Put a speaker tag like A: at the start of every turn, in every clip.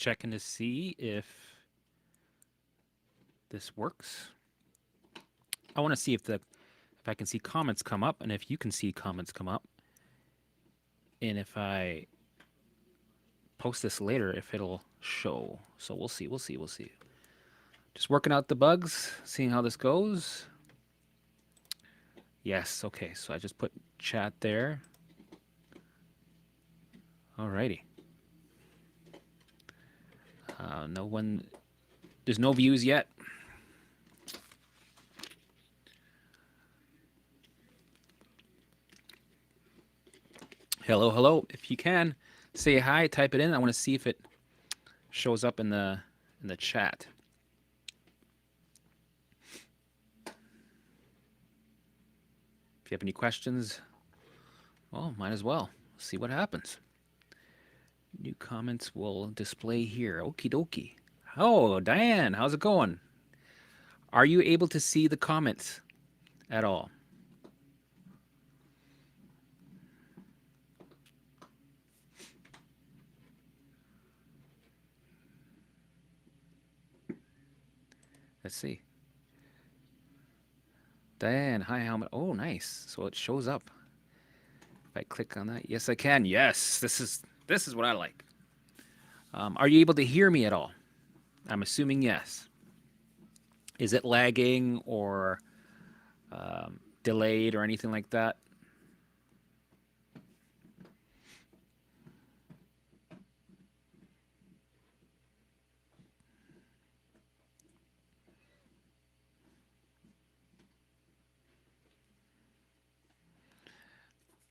A: checking to see if this works. I want to see if I can see comments come up and if you can see comments come up. And if I post this later, if it'll show. So we'll see, we'll see, we'll see. Just working out the bugs, seeing how this goes. Yes, okay, so I just put chat there. Alrighty. No one, there's no views yet. Hello, hello. If you can, say hi, type it in. I want to see if it shows up in the chat. If you have any questions, well, might as well see what happens. New comments will display here. Okie dokie. Oh, Diane, how's it going? Are you able to see the comments at all? Let's see. Diane, hi, helmet. Oh, nice. So it shows up. If I click on that, yes, I can. Yes, this is what I like. Are you able to hear me at all? I'm assuming yes. Is it lagging or delayed or anything like that?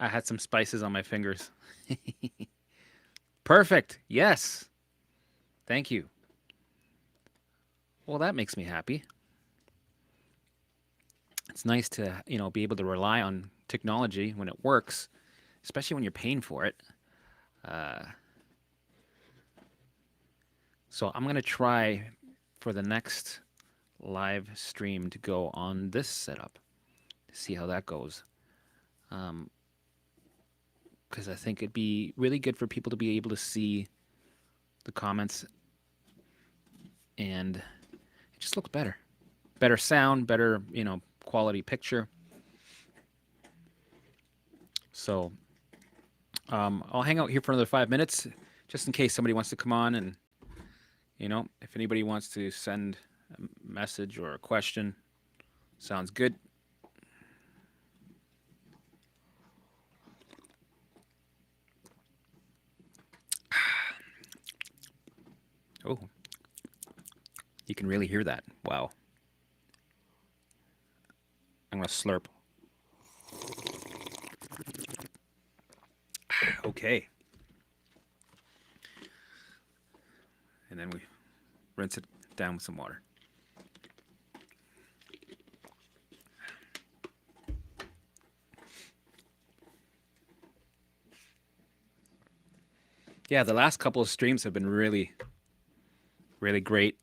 A: I had some spices on my fingers. Perfect. Yes. Thank you. Well, that makes me happy. It's nice to, be able to rely on technology when it works, especially when you're paying for it. So I'm going to try for the next live stream to go on this setup to see how that goes. Because I think it'd be really good for people to be able to see the comments and it just looks better. Better sound, better, quality picture. So I'll hang out here for another 5 minutes just in case somebody wants to come on and, if anybody wants to send a message or a question, sounds good. Oh, you can really hear that. Wow. I'm going to slurp. Okay. And then we rinse it down with some water. Yeah, the last couple of streams have been really, really great.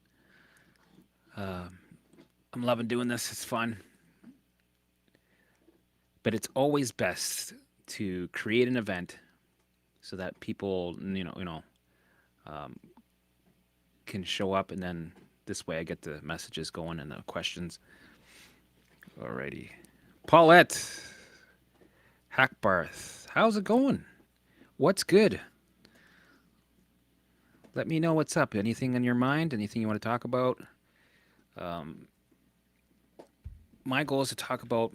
A: I'm loving doing this. It's fun. But it's always best to create an event so that people, can show up, and then this way I get the messages going and the questions. Alrighty. Paulette Hackbarth, how's it going? What's good? Let me know what's up. Anything on your mind? Anything you want to talk about? My goal is to talk about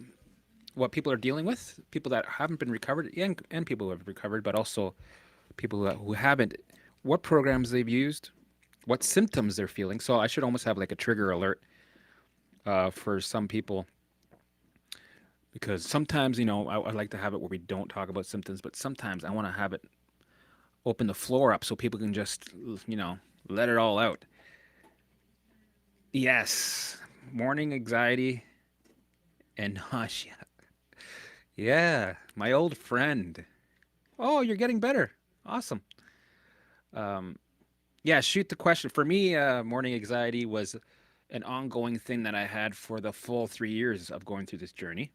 A: what people are dealing with, people that haven't been recovered, and people who have recovered, but also people who haven't, what programs they've used, what symptoms they're feeling. So I should almost have like a trigger alert for some people, because sometimes, I like to have it where we don't talk about symptoms, but sometimes I want to have it open the floor up so people can just, let it all out. Yes, morning anxiety and nausea. Yeah, my old friend. Oh, you're getting better. Awesome. Yeah, shoot the question. For me, morning anxiety was an ongoing thing that I had for the full 3 years of going through this journey.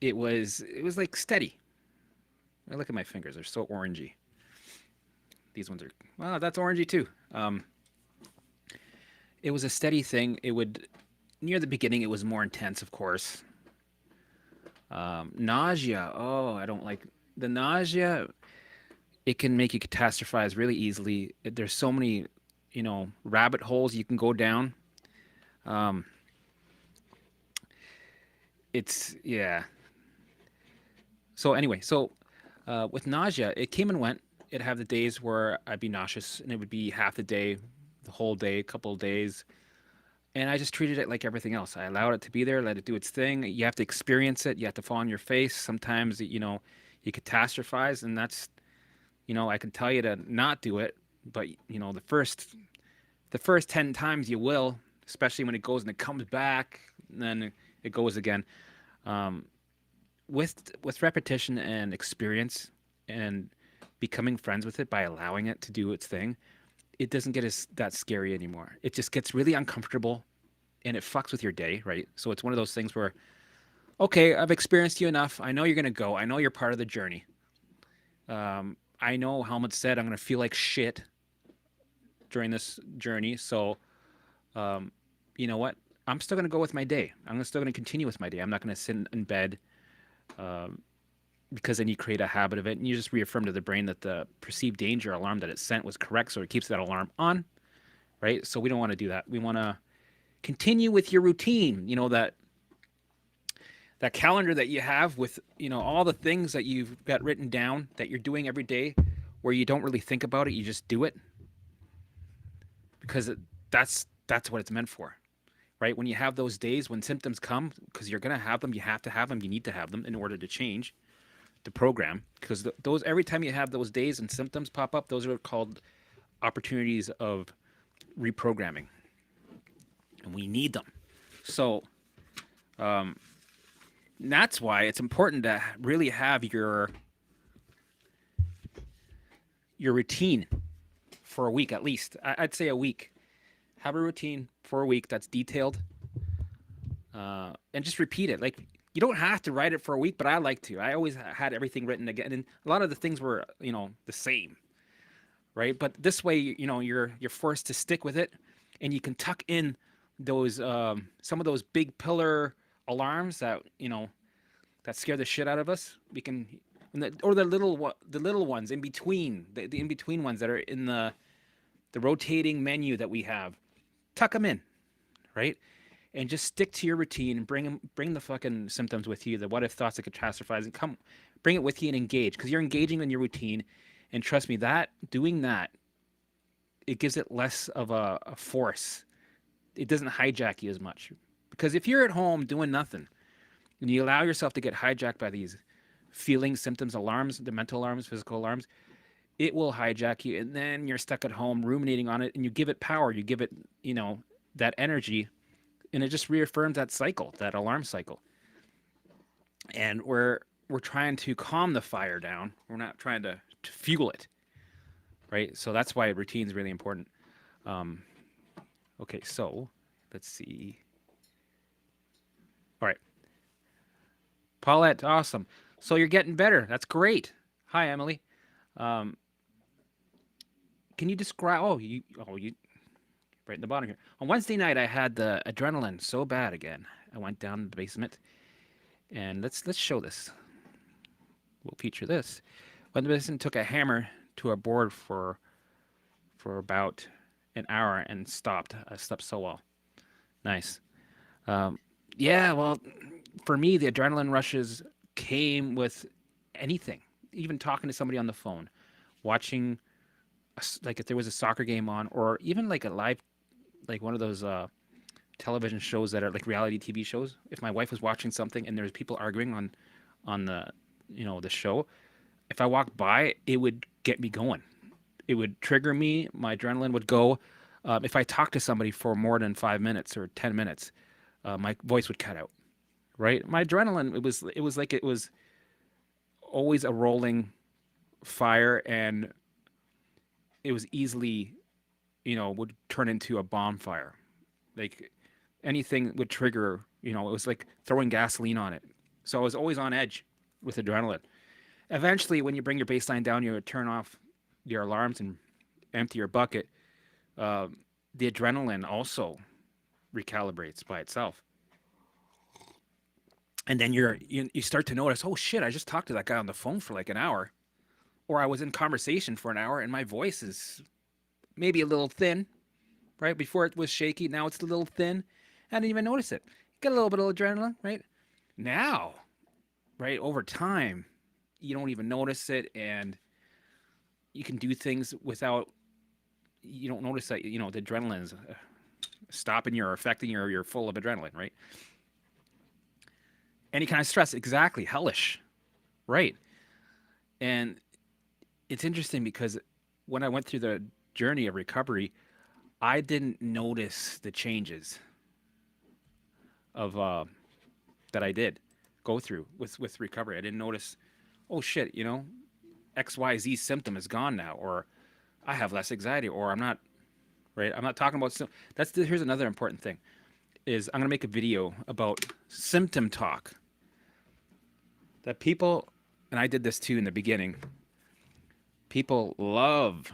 A: It was like steady. Look at my fingers; they're so orangey. These ones are, well, that's orangey too. It was a steady thing. It would, near the beginning, it was more intense, of course. Nausea. Oh, I don't like the nausea. It can make you catastrophize really easily. There's so many, rabbit holes you can go down. Um, yeah. So anyway, with nausea, it came and went. It'd have the days where I'd be nauseous, and it would be half the day, the whole day, a couple of days, and I just treated it like everything else. I allowed it to be there, let it do its thing. You have to experience it. You have to fall on your face. Sometimes, you catastrophize, and I can tell you to not do it, but the first 10 times you will, especially when it goes and it comes back, and then it goes again. Um, with repetition and experience and becoming friends with it by allowing it to do its thing, it doesn't get as that scary anymore. It just gets really uncomfortable and it fucks with your day, right? So it's one of those things where, okay, I've experienced you enough. I know you're gonna go. I know you're part of the journey. I know Helmut said I'm gonna feel like shit during this journey. So, um, you know what? I'm still gonna go with my day. Still gonna continue with my day. I'm not gonna sit in bed, um, because then you create a habit of it, and you just reaffirm to the brain that the perceived danger alarm that it sent was correct. So it keeps that alarm on, right? So we don't want to do that. We want to continue with your routine. That calendar that you have with all the things that you've got written down that you're doing every day, where you don't really think about it, you just do it because that's what it's meant for, right? When you have those days when symptoms come, because you're gonna have them, you have to have them, you need to have them in order to change the program. Because those every time you have those days and symptoms pop up, those are called opportunities of reprogramming, and we need them. So um, that's why it's important to really have your routine for a week at least. I'd say a week. Have a routine for a week that's detailed, and just repeat it. Like, you don't have to write it for a week, but I like to. I always had everything written again, and a lot of the things were the same, right? But this way, you're forced to stick with it, and you can tuck in those some of those big pillar alarms that scare the shit out of us. We can, or the little ones in between, the in between ones that are in the rotating menu that we have. Tuck them in, right? And just stick to your routine and bring the fucking symptoms with you, the what if thoughts, the catastrophizing. Come, bring it with you and engage, because you're engaging in your routine. And trust me, that doing that, it gives it less of a force. It doesn't hijack you as much, because if you're at home doing nothing and you allow yourself to get hijacked by these feelings, symptoms, alarms, the mental alarms, physical alarms, it will hijack you, and then you're stuck at home ruminating on it, and you give it power, you give it that energy, and it just reaffirms that cycle, that alarm cycle. And we're trying to calm the fire down. We're not trying to fuel it, right? So that's why routine is really important. Um, okay, so let's see. All right, Paulette, awesome. So you're getting better. That's great. Hi, Emily. Um, can you describe? You right in the bottom here. On Wednesday night, I had the adrenaline so bad again. I went down to the basement, and let's show this. We'll feature this. When the basement took a hammer to a board for about an hour and stopped. I slept so well. Nice. Um, yeah, well, for me, the adrenaline rushes came with anything, even talking to somebody on the phone, watching, like if there was a soccer game on, or even like a live, like one of those television shows that are like reality TV shows. If my wife was watching something and there was people arguing on the show, if I walked by, it would get me going. It would trigger me. My adrenaline would go. If I talked to somebody for more than 5 minutes or 10 minutes, my voice would cut out. Right? My adrenaline. It was like it was always a rolling fire, and it was easily, would turn into a bonfire. Like anything would trigger. It was like throwing gasoline on it. So I was always on edge with adrenaline. Eventually, when you bring your baseline down, you would turn off your alarms and empty your bucket, the adrenaline also recalibrates by itself. And then you start to notice, oh shit, I just talked to that guy on the phone for like an hour, or I was in conversation for an hour, and my voice is maybe a little thin. Right before it was shaky, now it's a little thin. I didn't even notice it. Get a little bit of adrenaline, right? Now, right over time, you don't even notice it, and you can do things without you don't notice that the adrenaline is stopping you or affecting you, or you're full of adrenaline, right? Any kind of stress, exactly, hellish, right? And it's interesting because when I went through the journey of recovery, I didn't notice the changes of that I did go through with recovery. I didn't notice, oh shit, XYZ symptom is gone now, or I have less anxiety, or I'm not right. I'm not talking about here's another important thing is I'm gonna make a video about symptom talk that people, and I did this too in the beginning. People love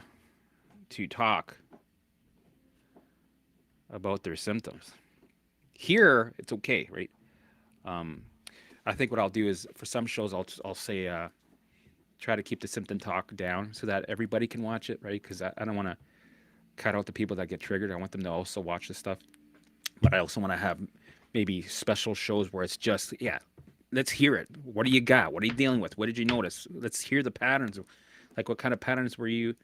A: to talk about their symptoms. Here, it's okay, right? Um, I think what I'll do is for some shows I'll say try to keep the symptom talk down so that everybody can watch it, right? Because I don't want to cut out the people that get triggered. I want them to also watch this stuff, but I also want to have maybe special shows where it's just let's hear it. What do you got? What are you dealing with? What did you notice? Let's hear the patterns. Like what kind of patterns were you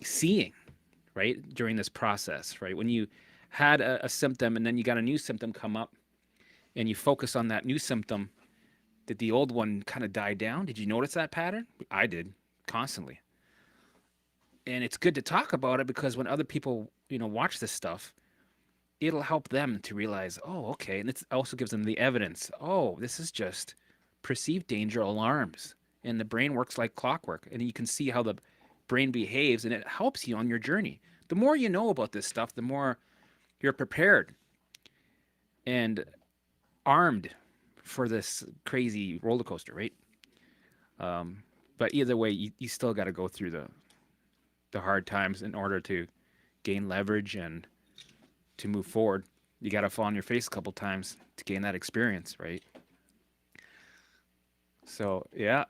A: seeing, right, during this process, right? When you had a symptom and then you got a new symptom come up and you focus on that new symptom, did the old one kind of die down? Did you notice that pattern? I did constantly. And it's good to talk about it because when other people, watch this stuff, it'll help them to realize, oh, okay. And it also gives them the evidence. Oh, this is just perceived danger alarms. And the brain works like clockwork. And you can see how the brain behaves and it helps you on your journey. The more you know about this stuff, the more you're prepared and armed for this crazy roller coaster, right? But either way, you still got to go through the hard times in order to gain leverage and to move forward. You got to fall on your face a couple times to gain that experience, right? So, yeah.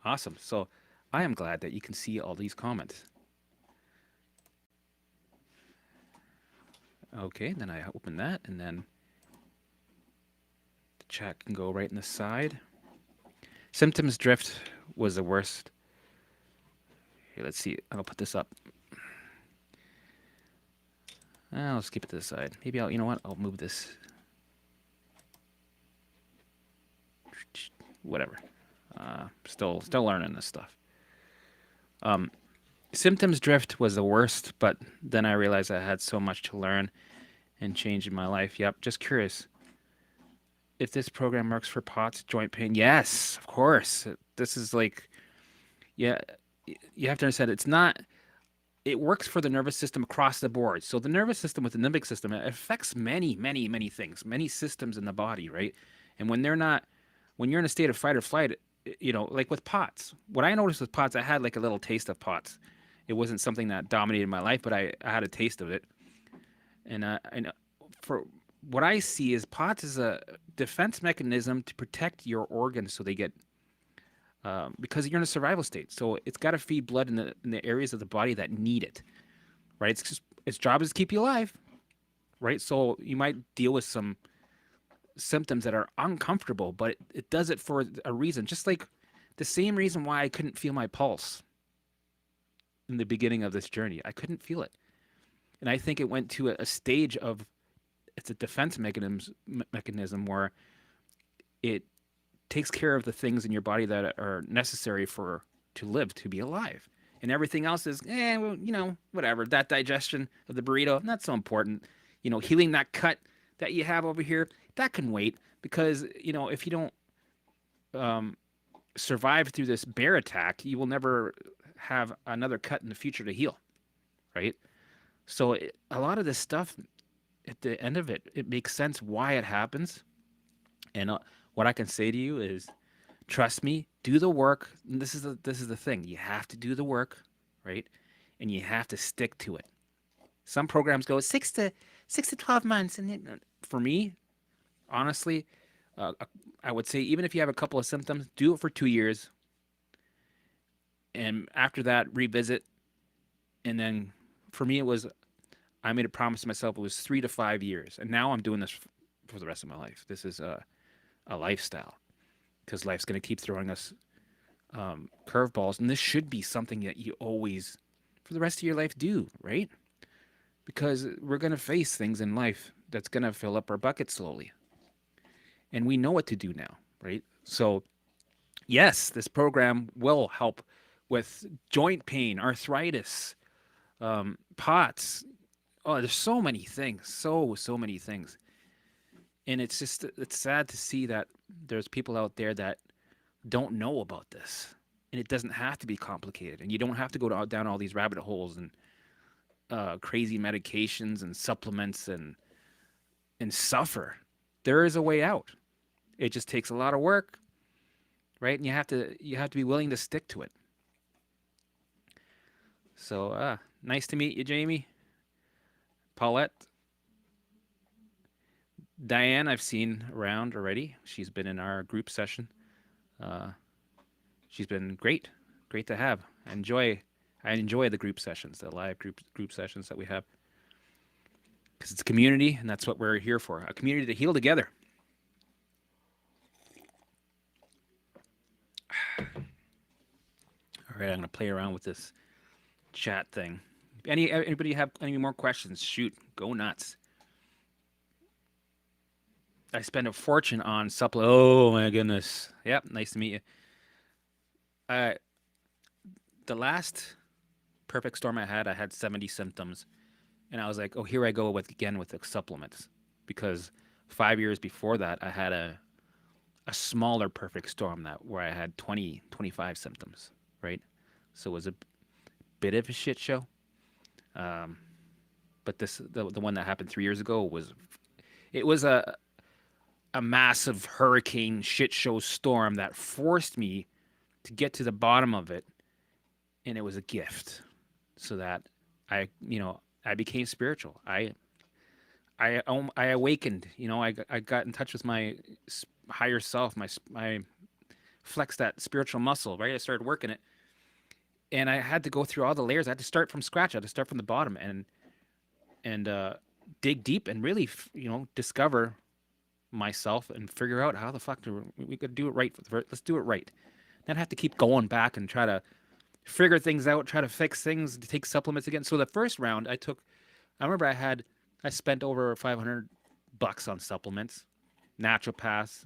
A: Awesome. So, I am glad that you can see all these comments. Okay, then I open that, and then the chat can go right in the side. Symptoms drift was the worst. Here, let's see. I'll put this up. I'll just keep it to the side. Maybe you know what? I'll move this. Whatever. Still learning this stuff. Symptoms drift was the worst, but then I realized I had so much to learn and change in my life. Yep, just curious. If this program works for POTS, joint pain, yes, of course. This is like, yeah, you have to understand it's not, it works for the nervous system across the board. So the nervous system with the limbic system, it affects many, many, many things, many systems in the body, right? And when you're in a state of fight or flight, like with POTS, what I noticed with POTS, I had like a little taste of POTS. It wasn't something that dominated my life, but I had a taste of it. And for what I see is POTS is a defense mechanism to protect your organs so they get, because you're in a survival state. So it's got to feed blood in the areas of the body that need it, right? Its job is to keep you alive, right? So you might deal with some symptoms that are uncomfortable, but it does it for a reason. Just like the same reason why I couldn't feel my pulse in the beginning of this journey. I couldn't feel it. And I think it went to a stage of, it's a defense mechanism where it takes care of the things in your body that are necessary to live, to be alive. And everything else is, whatever. That digestion of the burrito, not so important. Healing that cut that you have over here, that can wait because, if you don't survive through this bear attack, you will never have another cut in the future to heal, right? So a lot of this stuff, at the end of it, it makes sense why it happens. And what I can say to you is Trust me, do the work. And this is the thing. You have to do the work, right? And you have to stick to it. Some programs go 6 to 12 months, and for me, honestly, uh, I would say even if you have a couple of symptoms, do it for 2 years, and after that, revisit. And then, for me, it was I made a promise to myself. It was 3 to 5 years, and now I'm doing this for the rest of my life. This is a lifestyle because life's going to keep throwing us curveballs, and this should be something that you always, for the rest of your life, do, right? Because we're going to face things in life that's going to fill up our bucket slowly, and we know what to do now, right? So, yes, this program will help with joint pain, arthritis, POTS. Oh, there's so many things, so many things, and it's sad to see that there's people out there that don't know about this, and it doesn't have to be complicated, and you don't have to go down all these rabbit holes and crazy medications and supplements and suffer. There is a way out. It just takes a lot of work, right? And you have to be willing to stick to it. So, nice to meet you, Jamie. Paulette, Diane, I've seen around already. She's been in our group session. Uh, she's been great to have. I enjoy the group sessions, the live group sessions that we have, because it's a community, and that's what we're here for. A community to heal together. All right, I'm gonna play around with this chat thing. Anybody have any more questions? Shoot, go nuts. I spend a fortune on supplement. Oh my goodness. Yep, nice to meet you. Uh, the last perfect storm I had 70 symptoms, and I was like, oh, here I go with the supplements, because 5 years before that, I had a smaller perfect storm that where I had 20 25 symptoms, right? So it was a bit of a shit show. Um, but the one that happened 3 years ago was a massive hurricane shit show storm that forced me to get to the bottom of it, and it was a gift, so that I became spiritual. I awakened. I got in touch with my higher self. My flexed that spiritual muscle. Right, I started working it, and I had to go through all the layers. I had to start from scratch. I had to start from the bottom and dig deep and really discover myself and figure out how the fuck we could do it right. Let's do it right. Then I have to keep going back and try to figure things out, try to fix things, to take supplements again. So the first round I remember I spent over $500 on supplements, naturopaths,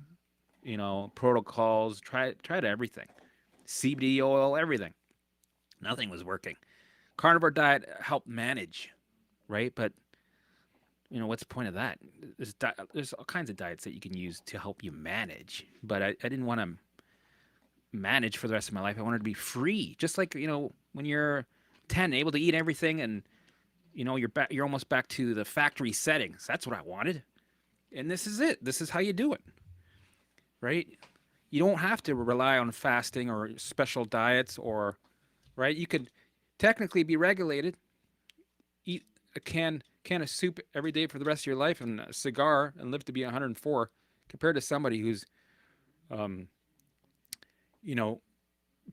A: protocols, tried everything, CBD oil, everything. Nothing was working. Carnivore diet helped manage, right? But what's the point of that? There's all kinds of diets that you can use to help you manage, but I didn't want to manage for the rest of my life. I wanted to be free, just like when you're 10, able to eat everything, and you're almost back to the factory settings. That's what I wanted, and this is it. This is how you do it, right? You don't have to rely on fasting or special diets, or right. You could technically be regulated, eat a can of soup every day for the rest of your life, and a cigar, and live to be 104, compared to somebody who's um, you know,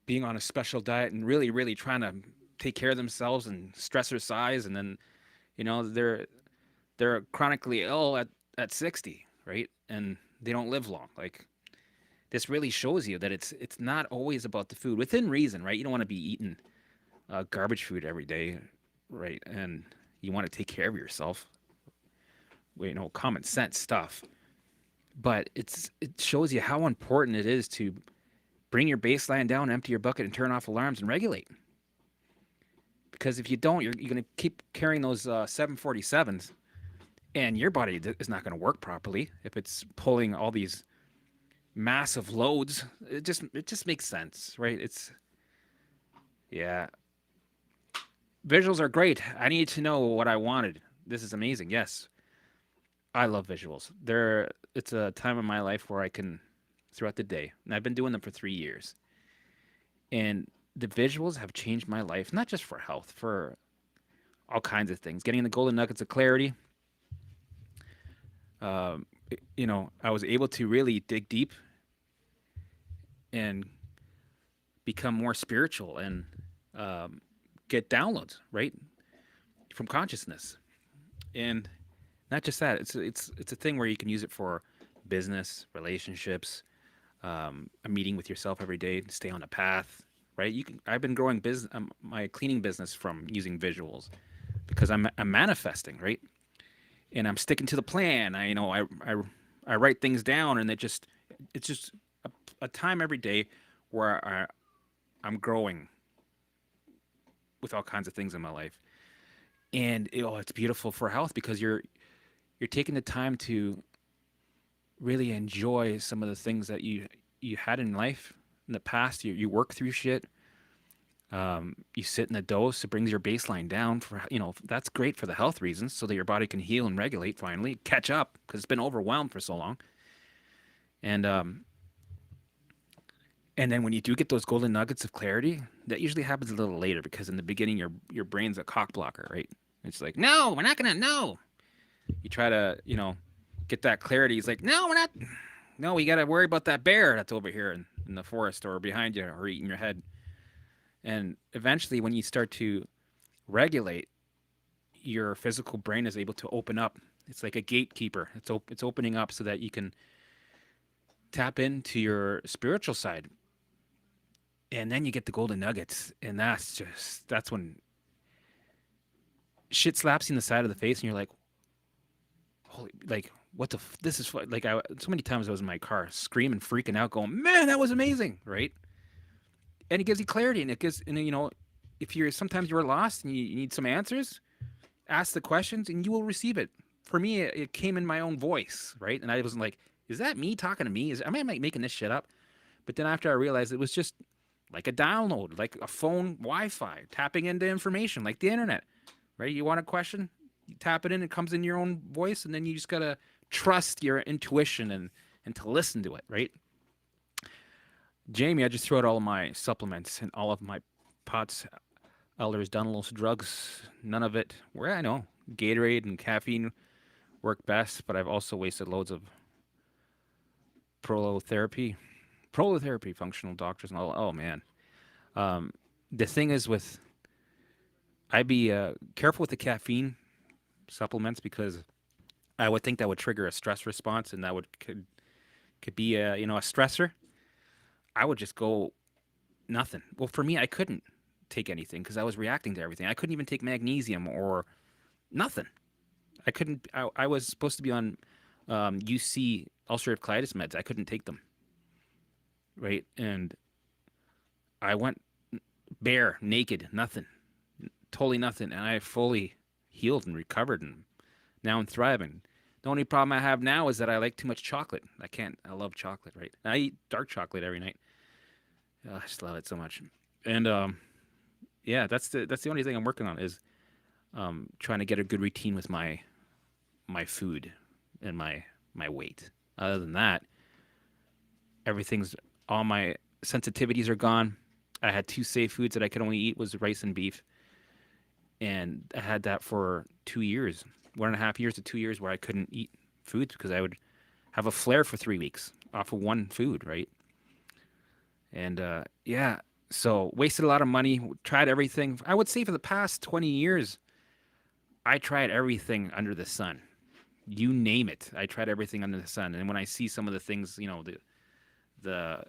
A: being on a special diet and really, really trying to take care of themselves and stress size, and then, they're chronically ill at 60, right? And they don't live long. Like, this really shows you that it's not always about the food, within reason, right? You don't want to be eating garbage food every day, right? And you want to take care of yourself. Common sense stuff. But it shows you how important it is to bring your baseline down, empty your bucket, and turn off alarms and regulate. Because if you don't, you're going to keep carrying those 747s, and your body is not going to work properly if it's pulling all these massive loads. It just makes sense, right? Yeah. Visuals are great. I need to know what I wanted. This is amazing. Yes, I love visuals. It's a time in my life where I can throughout the day, and I've been doing them for 3 years. And the visuals have changed my life, not just for health, for all kinds of things. Getting the golden nuggets of clarity, I was able to really dig deep and become more spiritual and get downloads right from consciousness. And not just that, it's a thing where you can use it for business, relationships, a meeting with yourself every day to stay on a path. Right? I've been growing business, my cleaning business from using visuals because I'm manifesting, right? And I'm sticking to the plan. I write things down, and it's just a time every day where I'm growing with all kinds of things in my life, and it's beautiful for health because you're taking the time to really enjoy some of the things that you had in life in the past. You work through shit. You sit in a dose. It brings your baseline down for that's great for the health reasons, so that your body can heal and regulate finally, catch up because it's been overwhelmed for so long. And and then when you do get those golden nuggets of clarity, that usually happens a little later because in the beginning your brain's a cock blocker, right? It's like, no, we're not gonna no. You try to get that clarity. He's like, no, we're not. No, we got to worry about that bear that's over here in the forest or behind you or eating your head. And eventually, when you start to regulate, your physical brain is able to open up. It's like a gatekeeper. It's opening up so that you can tap into your spiritual side, and then you get the golden nuggets, and that's when shit slaps you in the side of the face, and you're like, holy, like what the this is like so many times I was in my car screaming, freaking out, going, man, that was amazing, right? And it gives you clarity, and it gives, and if you're sometimes you're lost and you need some answers, ask the questions and you will receive it. For me, it came in my own voice, right? And I wasn't like, is that me talking to me? Am I making this shit up? But then after I realized it was just like a download, like a phone Wi-Fi tapping into information, like the internet, right? You want a question, you tap it in, it comes in your own voice, and then you just gotta trust your intuition and to listen to it, right? Jamie, I just threw out all of my supplements and all of my pots, elders, Dunlos drugs. None of it. Where I know Gatorade and caffeine work best, but I've also wasted loads of prolotherapy, functional doctors, and all. Oh man, the thing is with I'd be careful with the caffeine supplements because I would think that would trigger a stress response, and that could be a stressor. I would just go nothing. Well, for me, I couldn't take anything because I was reacting to everything. I couldn't even take magnesium or nothing. I couldn't. I was supposed to be on UC ulcerative colitis meds. I couldn't take them. Right, and I went bare, naked, nothing, totally nothing, and I fully healed and recovered, and now I'm thriving. The only problem I have now is that I like too much chocolate. I can't. I love chocolate, right? I eat dark chocolate every night. Oh, I just love it so much. And yeah, that's the only thing I'm working on is trying to get a good routine with my food and my weight. Other than that, everything's all my sensitivities are gone. I had two safe foods that I could only eat was rice and beef, and I had that for 2 years, 1.5 years to 2 years, where I couldn't eat foods because I would have a flare for 3 weeks off of one food, right? And yeah, so wasted a lot of money. Tried everything. I would say for the past 20 years, I tried everything under the sun. You name it, I tried everything under the sun. And when I see some of the things, the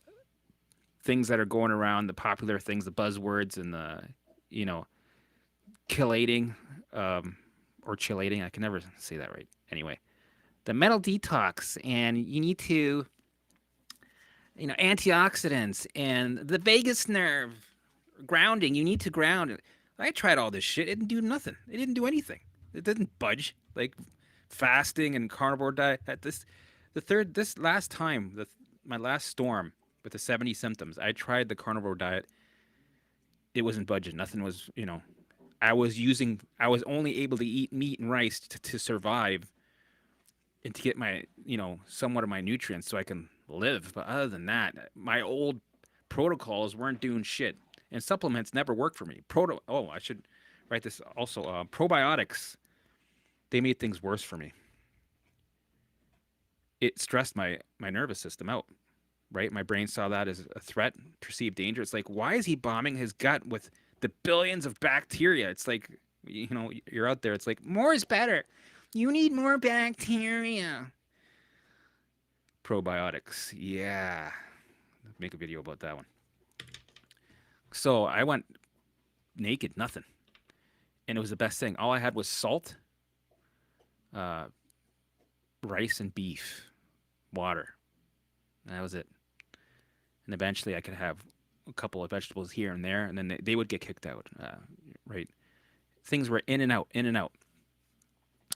A: things that are going around, the popular things, the buzzwords, and the you know chelating or chelating, I can never say that right. Anyway, the metal detox, and you need to antioxidants and the vagus nerve grounding. You need to ground. I tried all this shit. It didn't do nothing. It didn't do anything. It didn't budge. Like fasting and carnivore diet. This last time, my last storm with the 70 symptoms, I tried the carnivore diet. It wasn't budging. Nothing was. I was only able to eat meat and rice to survive and to get my, somewhat of my nutrients so I can live. But other than that, my old protocols weren't doing shit, and supplements never worked for me. I should write this also. Probiotics, they made things worse for me. It stressed my nervous system out. Right, my brain saw that as a threat, perceived danger. It's like, why is he bombing his gut with the billions of bacteria? It's like, you're out there. It's like, more is better. You need more bacteria. Probiotics, yeah. Make a video about that one. So I went naked, nothing, and it was the best thing. All I had was salt, uh, rice, and beef, water. And that was it. And eventually, I could have a couple of vegetables here and there, and then they would get kicked out. Right? Things were in and out, in and out.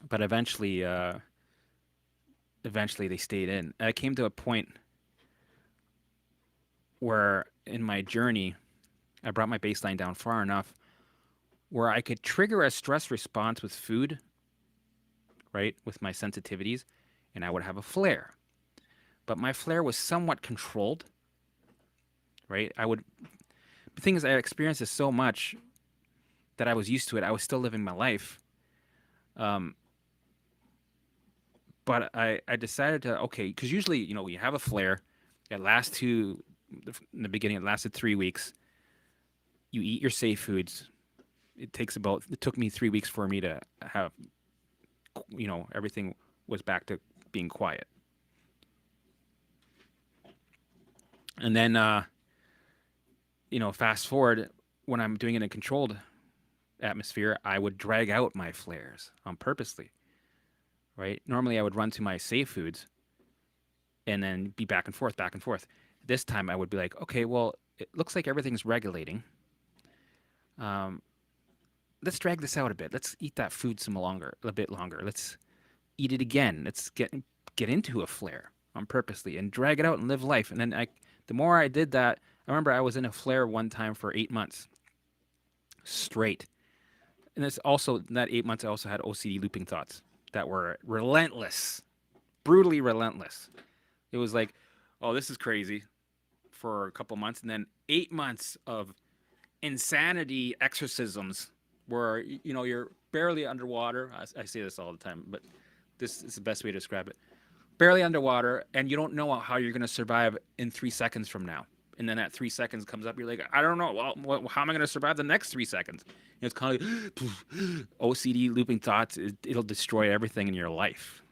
A: But eventually they stayed in. I came to a point where in my journey, I brought my baseline down far enough where I could trigger a stress response with food, right, with my sensitivities, and I would have a flare. But my flare was somewhat controlled, right? The thing is, I experienced this so much that I was used to it. I was still living my life. Um, but I decided to, okay, because usually, you have a flare, it lasts in the beginning, it lasted 3 weeks. You eat your safe foods. It took me 3 weeks for me to have, everything was back to being quiet. And then, fast forward, when I'm doing it in a controlled atmosphere, I would drag out my flares on purposely, right? Normally, I would run to my safe foods and then be back and forth, back and forth. This time, I would be like, okay, well, it looks like everything's regulating. Um, let's drag this out a bit. Let's eat that food a bit longer. Let's eat it again. Let's get into a flare on purposely and drag it out and live life. And then the more I did that, I remember I was in a flare one time for 8 months straight. And it's also in that 8 months, I also had OCD looping thoughts that were relentless, brutally relentless. It was like, oh, this is crazy for a couple months. And then 8 months of insanity exorcisms where, you're barely underwater. I say this all the time, but this is the best way to describe it. Barely underwater, and you don't know how you're going to survive in 3 seconds from now. And then that 3 seconds comes up, you're like, I don't know. Well, how am I going to survive the next 3 seconds? And it's kind of like OCD looping thoughts. It'll destroy everything in your life.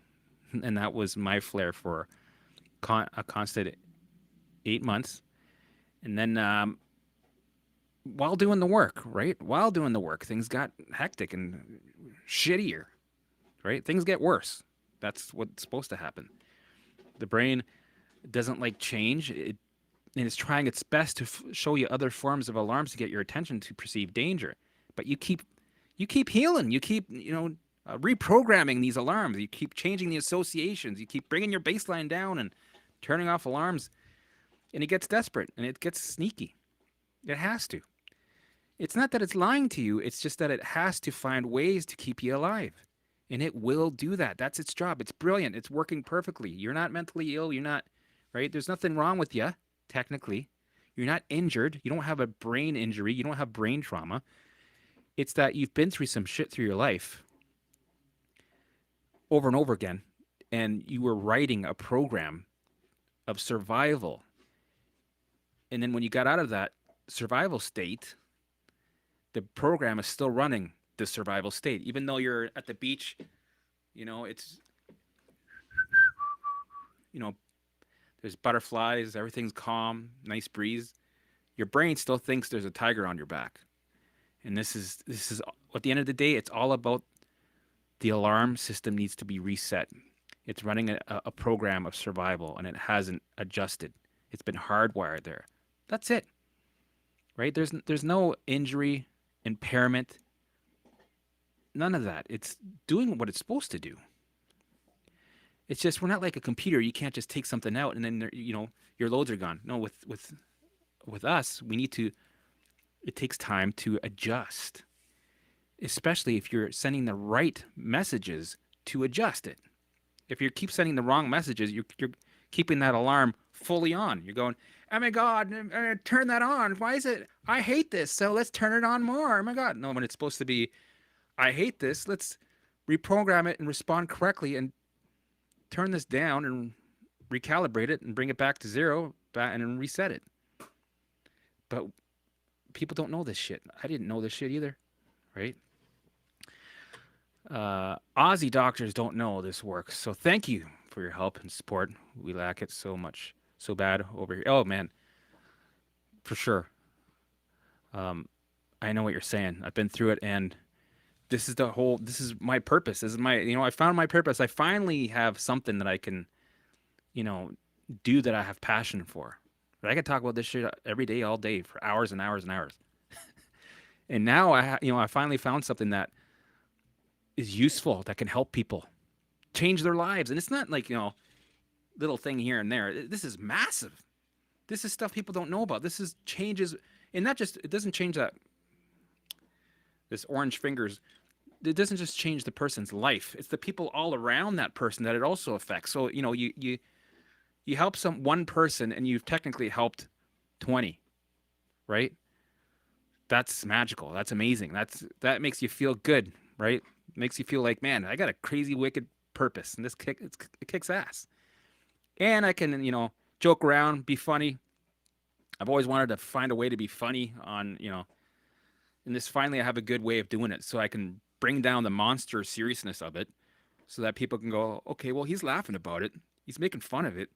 A: And that was my flare for a constant 8 months. And then while doing the work, right? While doing the work, things got hectic and shittier, right? Things get worse. That's what's supposed to happen. The brain doesn't like change. And it's trying its best to show you other forms of alarms to get your attention to perceive danger. But you keep healing. You keep reprogramming these alarms. You keep changing the associations. You keep bringing your baseline down and turning off alarms. And it gets desperate and it gets sneaky. It has to. It's not that it's lying to you. It's just that it has to find ways to keep you alive. And it will do that. That's its job. It's brilliant. It's working perfectly. You're not mentally ill. You're not, right? There's nothing wrong with you, technically. You're not injured. You don't have a brain injury. You don't have brain trauma. It's that you've been through some shit through your life over and over again. And you were writing a program of survival. And then when you got out of that survival state, the program is still running the survival state. Even though you're at the beach, it's, there's butterflies, everything's calm, nice breeze. Your brain still thinks there's a tiger on your back. And this is at the end of the day, it's all about the alarm system needs to be reset. It's running a program of survival and it hasn't adjusted. It's been hardwired there. That's it. Right? There's no injury, impairment, none of that. It's doing what it's supposed to do. It's just we're not like a computer. You can't just take something out and then your loads are gone. No, with us, we need to. It takes time to adjust, especially if you're sending the right messages to adjust it. If you keep sending the wrong messages, you're keeping that alarm fully on. You're going, oh my God, turn that on. Why is it? I hate this. So let's turn it on more. Oh my God. No, when it's supposed to be, I hate this. Let's reprogram it and respond correctly and turn this down and recalibrate it and bring it back to zero and reset it. But people don't know this shit. I didn't know this shit either, right? Aussie doctors don't know this works. So thank you for your help and support. We lack it so much, so bad over here. Oh man, for sure. I know what you're saying. I've been through it, and this is the whole. This is my purpose. This is my. I found my purpose. I finally have something that I can, you know, do that I have passion for. But I could talk about this shit every day, all day, for hours and hours and hours. And now I finally found something that is useful that can help people change their lives. And it's not like, little thing here and there. This is massive. This is stuff people don't know about. This is changes, and not just, it doesn't change that, this orange fingers, it doesn't just change the person's life. It's the people all around that person that it also affects. So, you help one person and you've technically helped 20, right? That's magical. That's amazing. That makes you feel good, right? Makes you feel like, man, I got a crazy, wicked purpose, and it kicks ass. And I can, joke around, be funny. I've always wanted to find a way to be funny and this finally I have a good way of doing it, so I can bring down the monster seriousness of it, so that people can go, okay, well, he's laughing about it, he's making fun of it.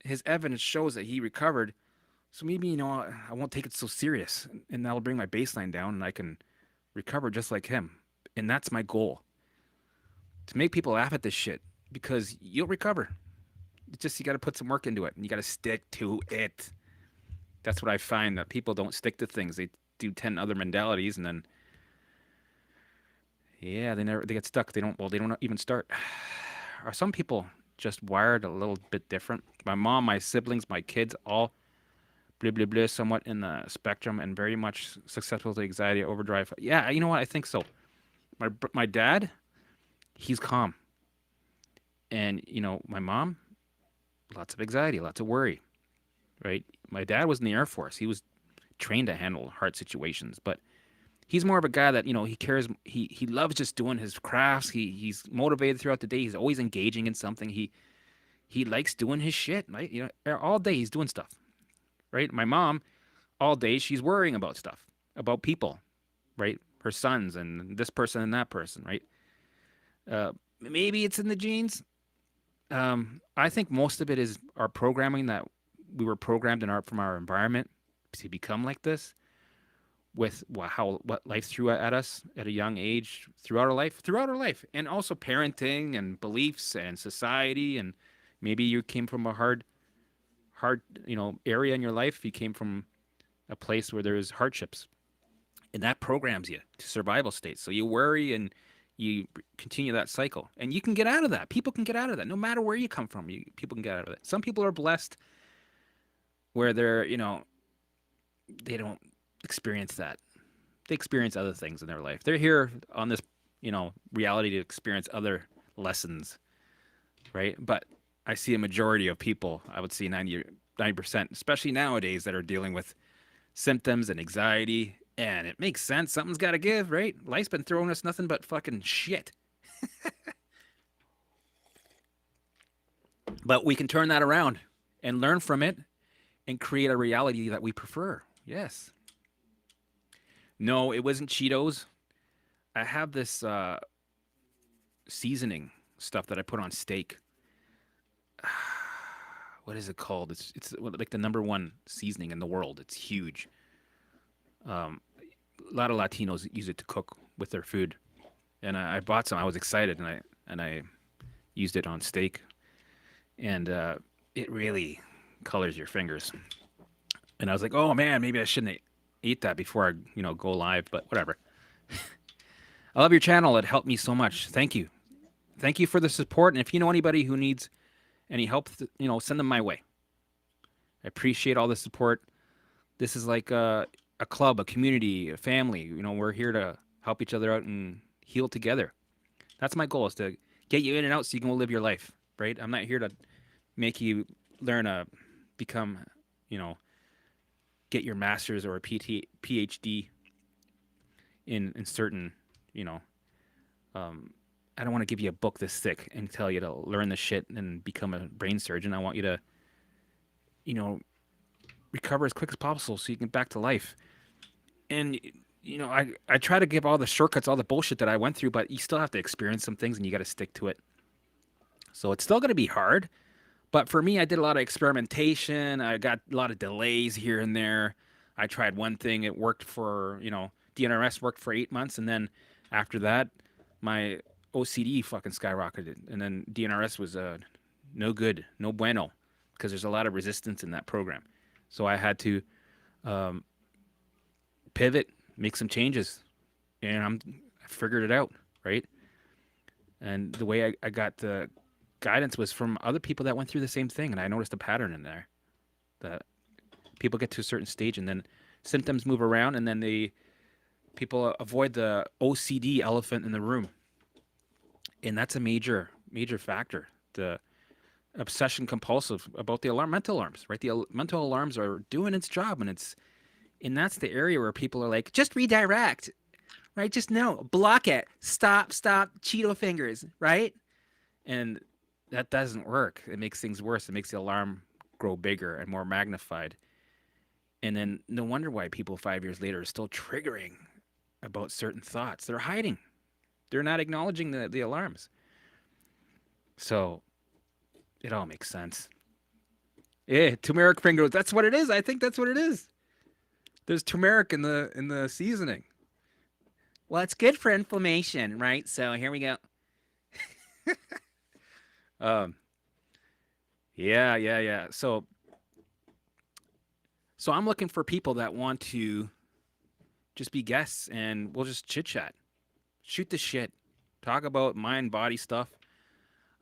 A: His evidence shows that he recovered, so maybe I won't take it so serious, and that'll bring my baseline down, and I can recover just like him. And that's my goal, to make people laugh at this shit, because you'll recover. It's just you got to put some work into it, and you got to stick to it. That's what I find, that people don't stick to things. They do 10 other modalities, and then they get stuck. They don't even start. Are some people just wired a little bit different? My mom, my siblings, my kids, all blah blah blah, somewhat in the spectrum and very much susceptible to anxiety overdrive. Yeah, you know what? I think so. My dad, he's calm, and my mom, lots of anxiety, lots of worry. Right? My dad was in the Air Force. He was trained to handle hard situations, but he's more of a guy that he cares. He loves just doing his crafts. He's motivated throughout the day. He's always engaging in something. He likes doing his shit. Right? All day he's doing stuff. Right? My mom, all day she's worrying about stuff, about people. Right? Her sons and this person and that person. Right? Maybe it's in the genes. I think most of it is our programming, that we were programmed from our environment to become like this, with what life threw at us at a young age, throughout our life, and also parenting and beliefs and society. And maybe you came from a hard area in your life. You came from a place where there's hardships, and that programs you to survival states. So you worry and you continue that cycle, and you can get out of that. People can get out of that, no matter where you come from. People can get out of it. Some people are blessed where they're, they don't experience that. They experience other things in their life. They're here on this, reality to experience other lessons, right? But I see a majority of people, I would see 90%, especially nowadays, that are dealing with symptoms and anxiety. And it makes sense. Something's got to give, right? Life's been throwing us nothing but fucking shit. But we can turn that around and learn from it and create a reality that we prefer. Yes. No, it wasn't Cheetos. I have this seasoning stuff that I put on steak. What is it called? It's like the number one seasoning in the world. It's huge. A lot of Latinos use it to cook with their food, and I bought some. I was excited, and I used it on steak, and it really colors your fingers. And I was like, oh man, maybe I shouldn't eat that before I go live, but whatever. I love your channel. It helped me so much. Thank you for the support. And if you know anybody who needs any help, send them my way. I appreciate all the support. This is like a club, a community, a family. We're here to help each other out and heal together. That's my goal, is to get you in and out so you can live your life, right? I'm not here to make you learn a become, you know, get your master's or a PhD in certain, you know, I don't want to give you a book this thick and tell you to learn the shit and become a brain surgeon. I want you to, you know, recover as quick as possible so you can get back to life. And you know, I try to give all the shortcuts, all the bullshit that I went through, but you still have to experience some things and you got to stick to it. So it's still going to be hard. But for me, I did a lot of experimentation. I got a lot of delays here and there. I tried one thing, it worked for, you know, DNRS worked for 8 months. And then after that, my OCD fucking skyrocketed. And then DNRS was no good, no bueno, because there's a lot of resistance in that program. So I had to um, pivot, make some changes. And I figured it out, right? And the way I got the guidance was from other people that went through the same thing. And I noticed a pattern in there that people get to a certain stage and then symptoms move around and then people avoid the OCD elephant in the room. And that's a major factor. The obsession compulsive about the mental alarms, right? The mental alarms are doing its job and that's the area where people are like, just redirect, right? Just no, block it, stop, Cheeto fingers, right? And that doesn't work. It makes things worse. It makes the alarm grow bigger and more magnified. And then no wonder why people 5 years later are still triggering about certain thoughts. They're hiding. They're not acknowledging the alarms. So it all makes sense. Yeah, turmeric fingers. That's what it is. I think that's what it is. There's turmeric in the seasoning. Well, it's good for inflammation, right? So here we go. um, yeah. So I'm looking for people that want to just be guests, and we'll just chit chat, shoot the shit, talk about mind body stuff.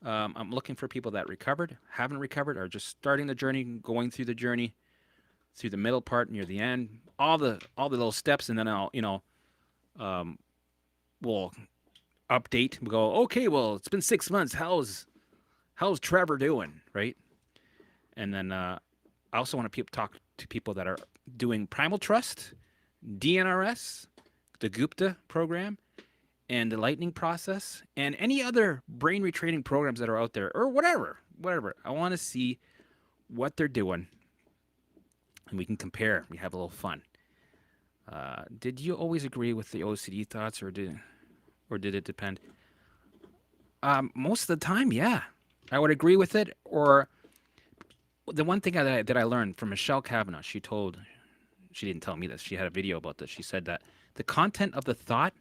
A: I'm looking for people that recovered, haven't recovered, are just starting the journey, going through the journey, through the middle part, near the end, all the little steps, and then I'll we'll update. We'll go, okay, well, it's been 6 months. How's Trevor doing, right? And then I also want to talk to people that are doing Primal Trust, DNRS, the Gupta program, and the Lightning process, and any other brain retraining programs that are out there, or whatever. I want to see what they're doing, and we can compare. We have a little fun. Did you always agree with the OCD thoughts, or did it depend? Most of the time, yeah, I would agree with it. Or the one thing that I learned from Michelle Kavanaugh, she didn't tell me this. She had a video about this. She said that the content of the thought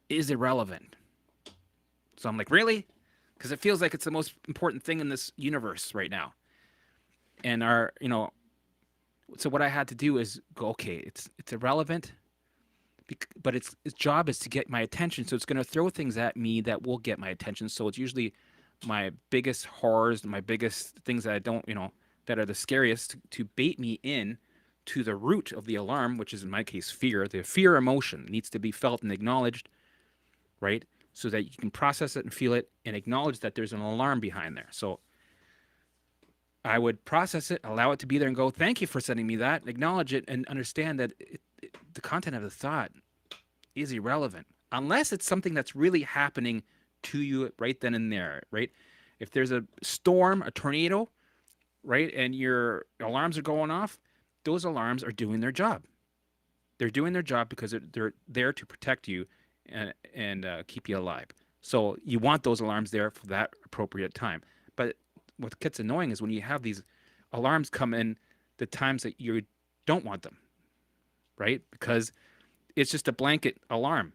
A: is irrelevant. So I'm like, really? Because it feels like it's the most important thing in this universe right now. And so what I had to do is go, okay, it's irrelevant, but its job is to get my attention. So it's going to throw things at me that will get my attention. So it's usually my biggest horrors, my biggest things that I don't, that are the scariest to bait me in to the root of the alarm, which is in my case, fear. The fear emotion needs to be felt and acknowledged, right? So that you can process it and feel it and acknowledge that there's an alarm behind there. So I would process it, allow it to be there and go, thank you for sending me that, acknowledge it, and understand that the content of the thought is irrelevant unless it's something that's really happening to you right then and there, right? If there's a storm, a tornado, right, and your alarms are going off, those alarms are doing their job. They're doing their job because they're there to protect you and keep you alive. So you want those alarms there for that appropriate time. But what gets annoying is when you have these alarms come in the times that you don't want them, right? Because it's just a blanket alarm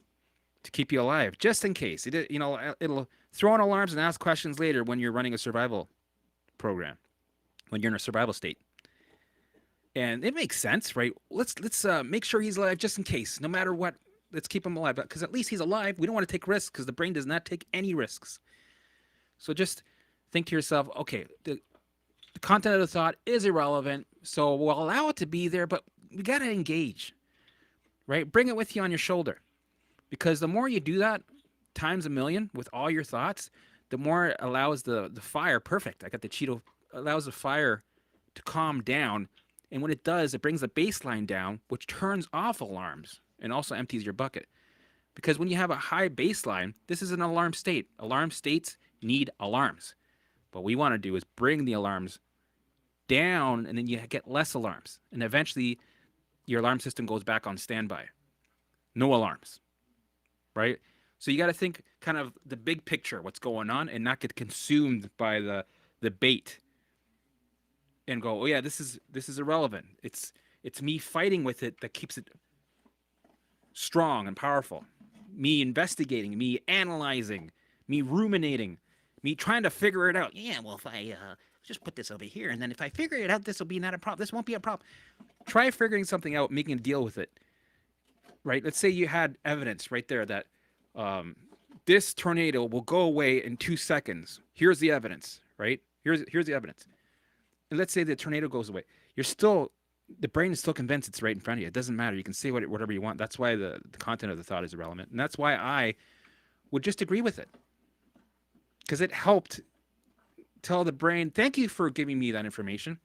A: to keep you alive, just in case. It'll throw in alarms and ask questions later when you're running a survival program, when you're in a survival state. And it makes sense, right? Let's make sure he's alive just in case, no matter what. Let's keep him alive, because at least he's alive. We don't want to take risks because the brain does not take any risks. So just think to yourself, okay, the content of the thought is irrelevant, so we'll allow it to be there, but we got to engage, right? Bring it with you on your shoulder, because the more you do that times a million with all your thoughts, the more it allows the fire. Perfect. I got the Cheeto. Allows the fire to calm down, and when it does, it brings the baseline down, which turns off alarms and also empties your bucket. Because when you have a high baseline, this is an alarm state. Alarm states need alarms. What we want to do is bring the alarms down, and then you get less alarms, and eventually your alarm system goes back on standby. No alarms, right? So you got to think kind of the big picture, what's going on, and not get consumed by the bait and go, oh yeah, this is irrelevant. It's me fighting with it that keeps it strong and powerful. Me investigating, me analyzing, me ruminating, me trying to figure it out. Yeah, well, if I just put this over here, and then if I figure it out, this will be not a problem. This won't be a problem. Try figuring something out, making a deal with it. Right? Let's say you had evidence right there that this tornado will go away in 2 seconds. Here's the evidence, right? Here's the evidence. And let's say the tornado goes away. You're still the brain is still convinced it's right in front of you. It doesn't matter. You can say whatever you want. That's why the content of the thought is irrelevant. And that's why I would just agree with it. Because it helped tell the brain, thank you for giving me that information.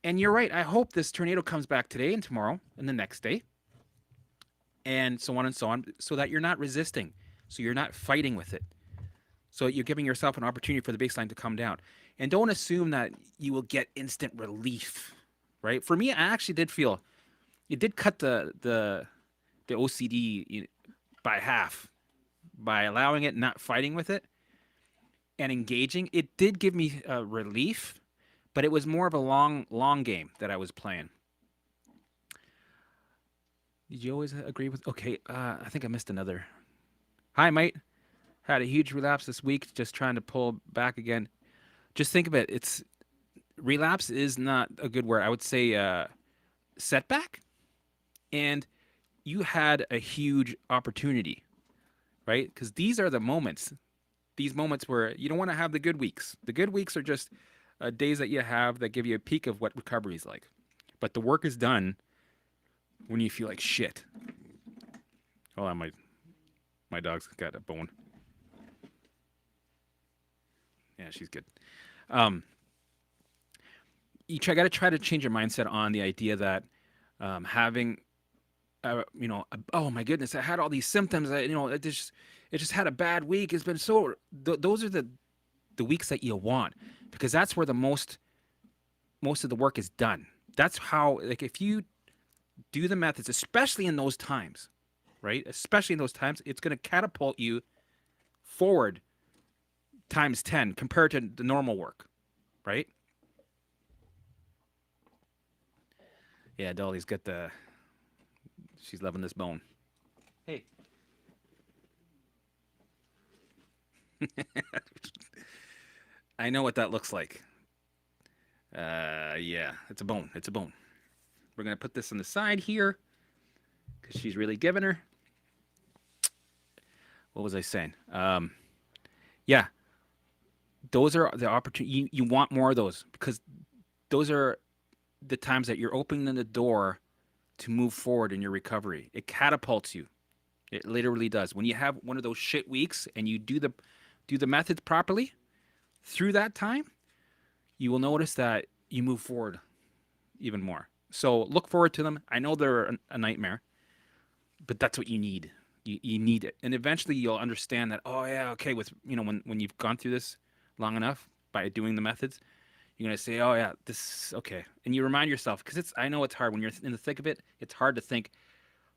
A: And you're right. I hope this tornado comes back today and tomorrow and the next day. And so on, so that you're not resisting. So you're not fighting with it. So you're giving yourself an opportunity for the baseline to come down. And don't assume that you will get instant relief, right? For me, I actually did feel it did cut the OCD by half by allowing it, not fighting with it, and engaging. It did give me relief, but it was more of a long game that I was playing. Did you always agree with? Okay, I think I missed another. Hi, mate. Had a huge relapse this week, just trying to pull back again. Just think of it. It's relapse is not a good word. I would say setback. And you had a huge opportunity, right? Because these are the moments. These moments where you don't want to have the good weeks. The good weeks are just days that you have that give you a peek of what recovery is like. But the work is done when you feel like shit. Hold on, my dog's got a bone. Yeah, she's good. You got to try to change your mindset on the idea that having, oh my goodness, I had all these symptoms. It just had a bad week. It's been so. Those are the weeks that you want, because that's where the most of the work is done. That's how, like, if you do the methods, especially in those times, right? Especially in those times, it's going to catapult you forward times 10 compared to the normal work, right? Yeah, Dolly's got she's loving this bone. Hey. I know what that looks like. Yeah, it's a bone. It's a bone. We're going to put this on the side here because she's really giving her. What was I saying? Yeah, those are the opportunity. You want more of those, because those are the times that you're opening the door to move forward in your recovery. It catapults you. It literally does. When you have one of those shit weeks and you do the methods properly through that time, you will notice that you move forward even more. So look forward to them. I know they're a nightmare, but that's what you need. You need it. And eventually you'll understand that, oh yeah, okay, with when you've gone through this long enough by doing the methods, you're going to say, oh yeah, this okay. And you remind yourself, because I know it's hard when you're in the thick of it. It's hard to think,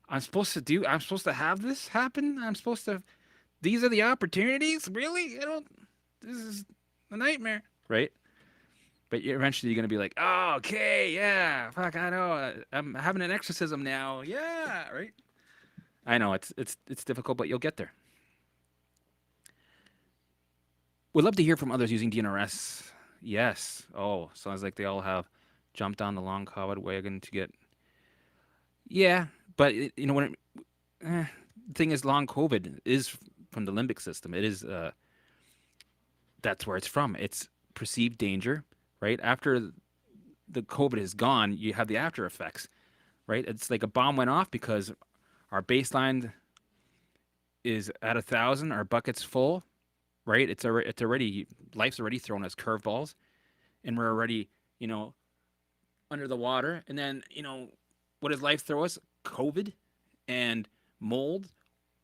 A: I'm supposed to have this happen. These are the opportunities. Really? This is a nightmare. Right? But eventually you're going to be like, oh, okay, yeah, fuck, I know. I'm having an exorcism now. Yeah, right? I know it's difficult, but you'll get there. Would love to hear from others using DNRS. Yes. Oh, sounds like they all have jumped on the long COVID wagon to get. Yeah, but the thing is, long COVID is from the limbic system. It is. That's where it's from. It's perceived danger, right? After the COVID is gone, you have the after effects, right? It's like a bomb went off because our baseline is at 1,000, our bucket's full, right? It's already life's already thrown us curveballs, and we're already you know under the water. And then what does life throw us? COVID and mold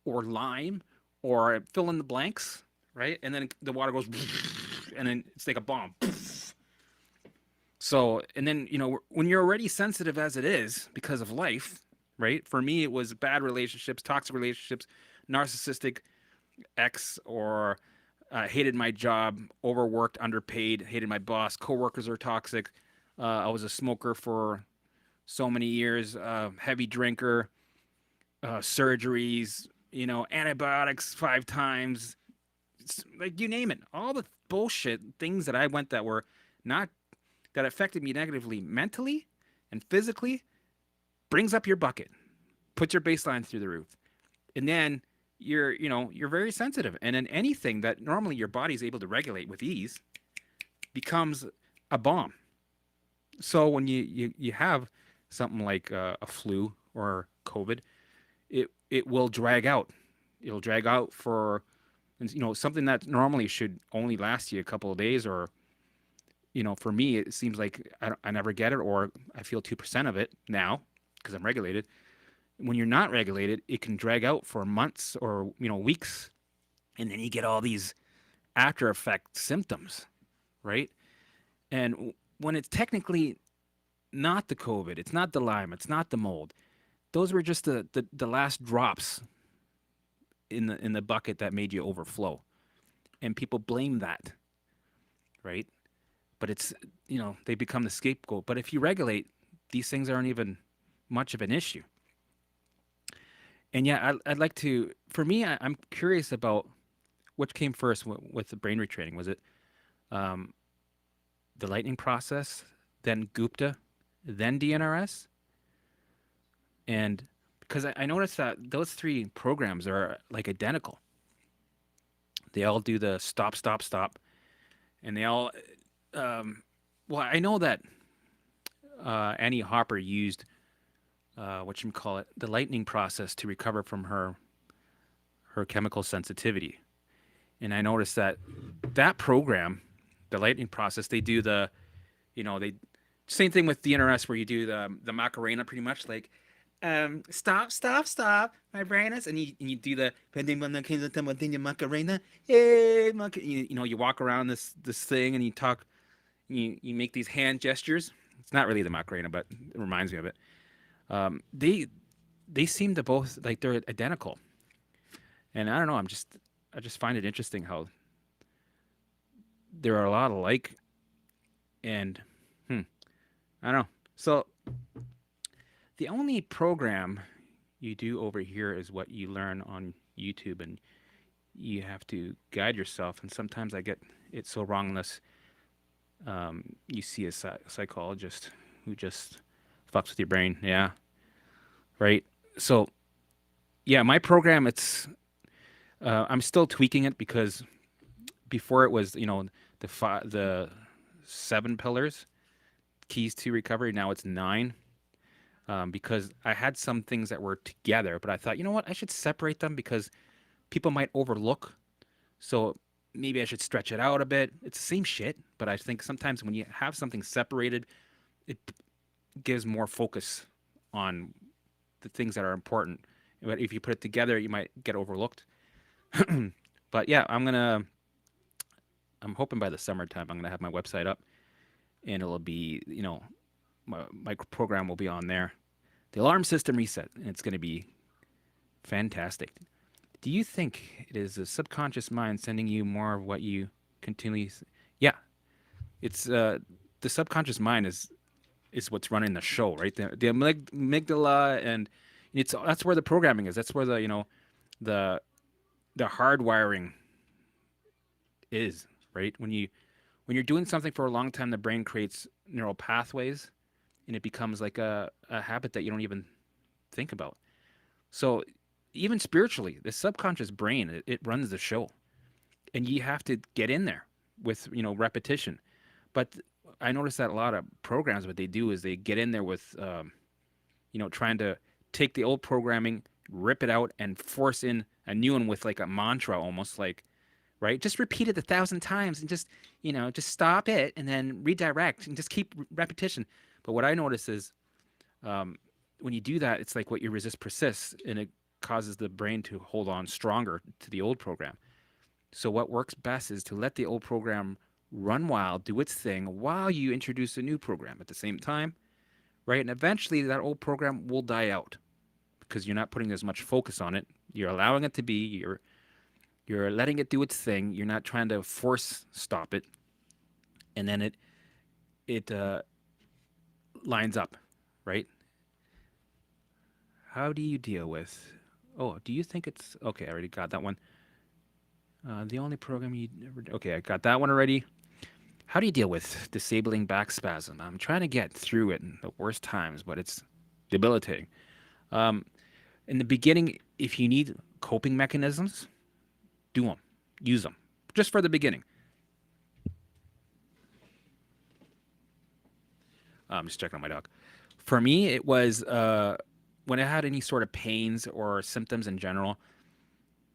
A: or Lyme or fill in the blanks, right? And then the water goes, and then it's like a bomb. So, and then, when you're already sensitive as it is because of life, right? For me, it was bad relationships, toxic relationships, narcissistic ex, or hated my job, overworked, underpaid, hated my boss, coworkers are toxic. I was a smoker for so many years, heavy drinker, surgeries, antibiotics 5 times, like you name it, all the bullshit things that I went that were not that affected me negatively mentally and physically brings up your bucket, puts your baseline through the roof, and then you're very sensitive, and then anything that normally your body's able to regulate with ease becomes a bomb. So when you have something like a flu or COVID, it will drag out. It'll drag out for something that normally should only last you a couple of days, or for me it seems like I never get it, or I feel 2% of it now because I'm regulated. When you're not regulated, it can drag out for months or weeks, and then you get all these after effect symptoms, right? And when it's technically not the COVID, it's not the Lyme, it's not the mold. Those were just the last drops in the bucket that made you overflow, and people blame that, right? But it's they become the scapegoat. But if you regulate, these things aren't even much of an issue. And yeah, I'd like to. For me, I'm curious about what came first with the brain retraining. Was it um, the lightning process, then Gupta, then DNRS? And because I noticed that those three programs are like identical. They all do the stop, stop, stop, and they all. Well, I know that Annie Hopper used what you call it, the lightning process to recover from her chemical sensitivity. And I noticed that program, the lightning process, they do they same thing with DNRS, where you do the Macarena, pretty much like stop, stop, stop, my brain is, and you do the Macarena, hey, you walk around this thing, and you talk, you make these hand gestures. It's not really the Macarena, but it reminds me of it. They seem to both like they're identical, and I don't know. I just find it interesting how there are a lot alike, and I don't know. So the only program you do over here is what you learn on YouTube, and you have to guide yourself. And sometimes I get it so wrong unless you see a psychologist who just fucks with your brain. Yeah, right. So yeah, my program, I'm still tweaking it, because before it was the 7 pillars, keys to recovery. Now it's 9, because I had some things that were together, but I thought, you know what, I should separate them because people might overlook. So maybe I should stretch it out a bit. It's the same shit, but I think sometimes when you have something separated, it gives more focus on the things that are important. But if you put it together, you might get overlooked. But yeah, I'm hoping by the summertime I'm gonna have my website up, and it'll be, my program will be on there. The alarm system reset, and it's gonna be fantastic. Do you think it is the subconscious mind sending you more of what you continually? Yeah, it's the subconscious mind is what's running the show, right? The amygdala, and that's where the programming is. That's where the the hardwiring is, right? When you're doing something for a long time, the brain creates neural pathways, and it becomes like a habit that you don't even think about. So even spiritually, the subconscious brain, it runs the show, and you have to get in there with repetition. But I notice that a lot of programs, what they do is they get in there with trying to take the old programming, rip it out, and force in a new one with like a mantra, almost like right? Just repeat it 1,000 times and just stop it and then redirect and just keep repetition. But what I notice is when you do that, it's like what you resist persists, and it causes the brain to hold on stronger to the old program. So what works best is to let the old program run wild, do its thing while you introduce a new program at the same time, right? And eventually that old program will die out because you're not putting as much focus on it. You're allowing it to be. You're letting it do its thing. You're not trying to force stop it, and then it lines up, right? How do you deal with? Oh, do you think it's okay? I already got that one. The only program you never. Okay, I got that one already. How do you deal with disabling back spasm? I'm trying to get through it in the worst times, but it's debilitating. Um, in the beginning, if you need coping mechanisms, do them, use them, just for the beginning. I'm just checking on my dog. For me, it was when I had any sort of pains or symptoms in general.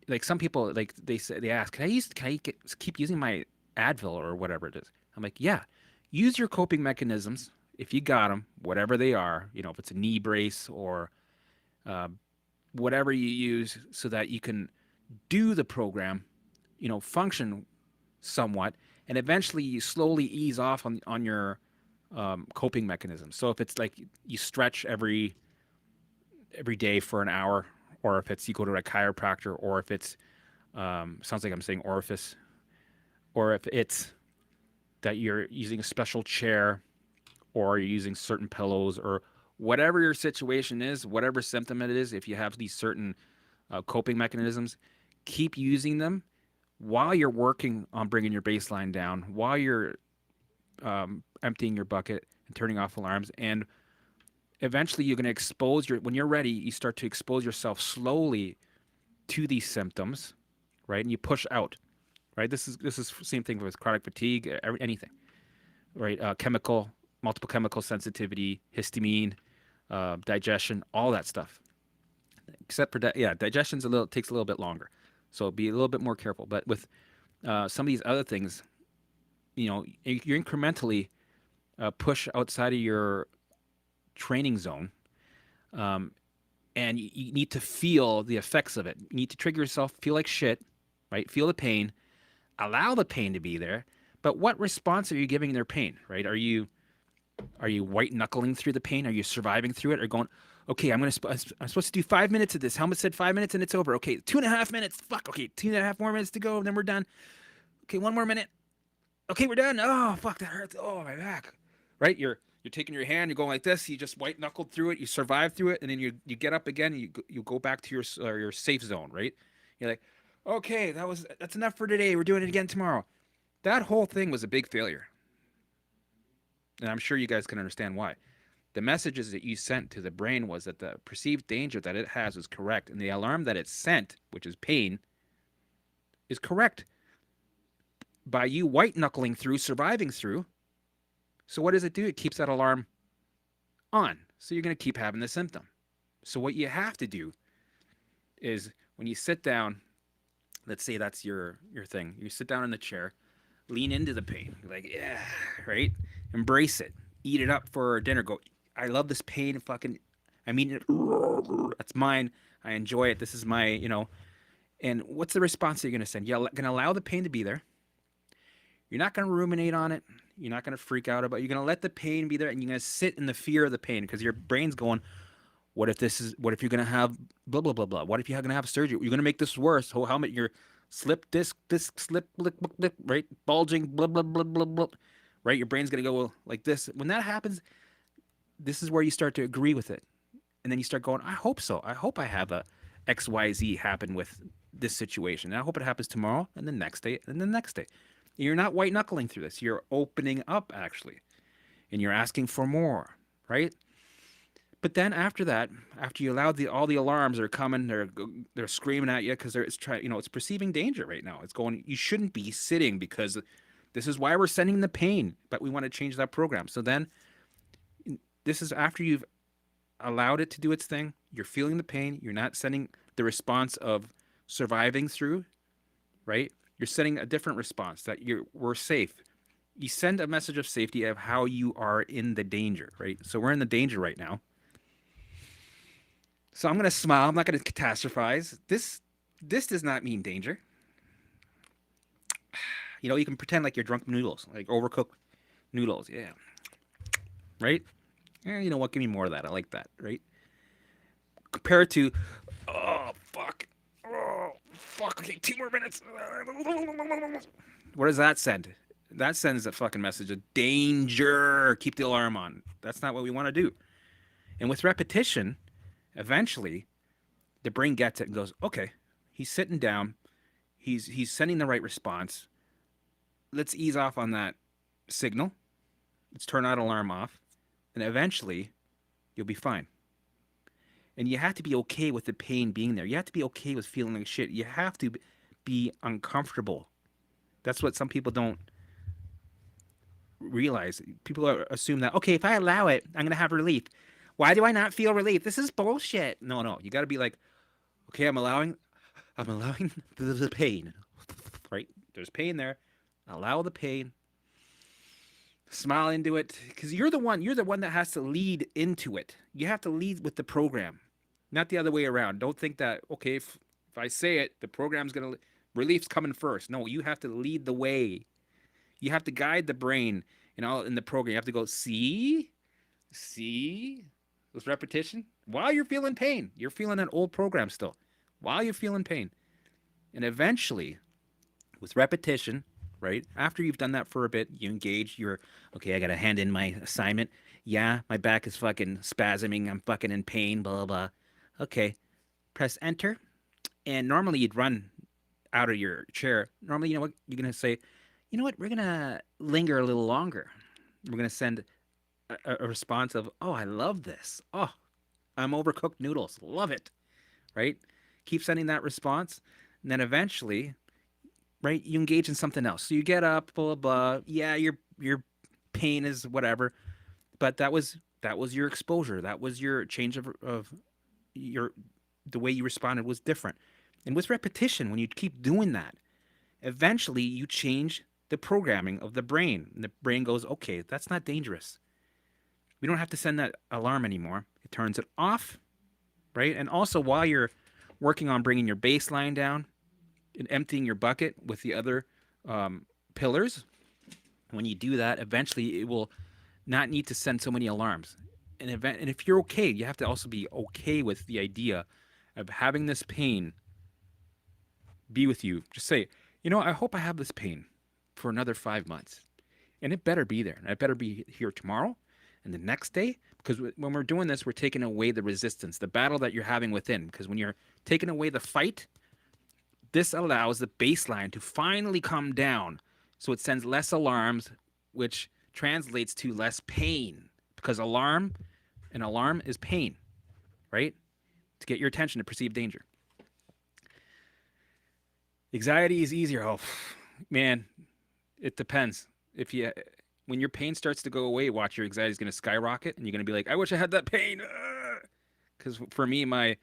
A: Like some people, like they ask, keep using my Advil or whatever it is? I'm like, yeah, use your coping mechanisms if you got them, whatever they are. If it's a knee brace or uh, whatever you use, so that you can do the program, function somewhat, and eventually you slowly ease off on your coping mechanisms. So if it's like you stretch every day for an hour, or if it's you go to a chiropractor, or if it's sounds like I'm saying orifice, or if it's that you're using a special chair, or you're using certain pillows, or whatever your situation is, whatever symptom it is, if you have these certain coping mechanisms, keep using them while you're working on bringing your baseline down, while you're emptying your bucket and turning off alarms. And eventually you're going to when you're ready, you start to expose yourself slowly to these symptoms, right? And you push out, right? This is same thing with chronic fatigue, anything, right? Multiple chemical sensitivity, histamine, digestion, all that stuff. Except for digestion's takes a little bit longer, so be a little bit more careful. But with some of these other things, you're incrementally push outside of your training zone, um, and you need to feel the effects of it. You need to trigger yourself, feel like shit, right? Feel the pain, allow the pain to be there. But what response are you giving their pain, right? Are you white knuckling through the pain? Are you surviving through it? Or going, okay, I'm supposed to do 5 minutes of this. Helmet said 5 minutes and it's over. Okay, 2.5 minutes. Fuck. Okay, 2.5 more minutes to go, and then we're done. Okay, one more minute. Okay, we're done. Oh fuck, that hurts. Oh, my back. Right? You're taking your hand. You're going like this. You just white knuckled through it. You survive through it, and then you get up again. And you go back to your safe zone. Right? You're like, okay, that's enough for today. We're doing it again tomorrow. That whole thing was a big failure, and I'm sure you guys can understand why. The messages that you sent to the brain was that the perceived danger that it has is correct, and the alarm that it sent, which is pain, is correct. By you white knuckling through, surviving through, so what does it do? It keeps that alarm on. So you're going to keep having the symptom. So what you have to do is when you sit down, let's say that's your thing. You sit down in the chair, lean into the pain. You're like, yeah, right? Embrace it. Eat it up for dinner. Go, I love this pain. Fucking, I mean it. That's mine. I enjoy it. This is my. And what's the response that you're going to send? You're going to allow the pain to be there. You're not going to ruminate on it. You're not going to freak out about it. You're going to let the pain be there, and you're going to sit in the fear of the pain, because your brain's going, what if you're going to have blah, blah, blah, blah? What if you're going to have surgery? You're going to make this worse. Whole helmet, your slip disc, slip, blip, blip, blip, right? Bulging, blah, blah, blah, blah, blah, right? Your brain's going to go like this. When that happens, this is where you start to agree with it. And then you start going, I hope so. I hope I have a XYZ happen with this situation. And I hope it happens tomorrow, and the next day, and the next day. You're not white knuckling through this. You're opening up, actually, and you're asking for more, right? But then after that, after you allow all the alarms are coming, they're screaming at you because it's perceiving danger right now. It's going, you shouldn't be sitting because this is why we're sending the pain, but we want to change that program. So then this is after you've allowed it to do its thing. You're feeling the pain. You're not sending the response of surviving through, right? You're sending a different response that we're safe. You send a message of safety of how you are in the danger, right? So we're in the danger right now. So I'm gonna smile. I'm not gonna catastrophize. This does not mean danger. You can pretend like you're drunk noodles, like overcooked noodles. Yeah, right. Yeah, you know what? Give me more of that. I like that. Right. Compared to, oh fuck, oh fuck. Okay, 2 more minutes. What does that send? That sends a fucking message of danger. Keep the alarm on. That's not what we want to do. And with repetition, eventually, the brain gets it and goes, okay, he's sitting down. He's sending the right response. Let's ease off on that signal. Let's turn that alarm off. And eventually, you'll be fine. And you have to be okay with the pain being there. You have to be okay with feeling like shit. You have to be uncomfortable. That's what some people don't realize. People assume that, okay, if I allow it, I'm going to have relief. Why do I not feel relief? This is bullshit. No. You got to be like, okay, I'm allowing the pain. Right? There's pain there. Allow the pain. Smile into it, because you're the one that has to lead into it. You have to lead with the program, not the other way around. Don't think that, okay, if I say it, the program's gonna, relief's coming first. No, you have to lead the way. You have to guide the brain in the program. You have to go, see this repetition while you're feeling pain. You're feeling an old program still while you're feeling pain. And eventually, with repetition, right? After you've done that for a bit, you engage. Okay, I got to hand in my assignment. Yeah, my back is fucking spasming. I'm fucking in pain, blah, blah, blah. Okay, press enter. And normally you'd run out of your chair. Normally, you know what? You're going to say, you know what? We're going to linger a little longer. We're going to send a response of, oh, I love this. Oh, I'm overcooked noodles. Love it. Right? Keep sending that response. And then eventually, right, you engage in something else. So you get up, blah, blah, blah. Yeah, your pain is whatever. But that was your exposure. That was your change of your the way you responded was different. And with repetition, when you keep doing that, eventually you change the programming of the brain. And the brain goes, okay, that's not dangerous. We don't have to send that alarm anymore. It turns it off, right? And also while you're working on bringing your baseline down and emptying your bucket with the other pillars, when you do that, eventually it will not need to send so many alarms. And if you're okay, you have to also be okay with the idea of having this pain be with you. Just say, I hope I have this pain for another 5 months. And it better be there. And it better be here tomorrow and the next day. Because when we're doing this, we're taking away the resistance, the battle that you're having within. Because when you're taking away the fight, this allows the baseline to finally come down. So it sends less alarms, which translates to less pain. Because an alarm is pain, right? To get your attention to perceive danger. Anxiety is easier. Oh, man, it depends. When your pain starts to go away, watch, your anxiety is going to skyrocket, and you're going to be like, I wish I had that pain. Because for me, my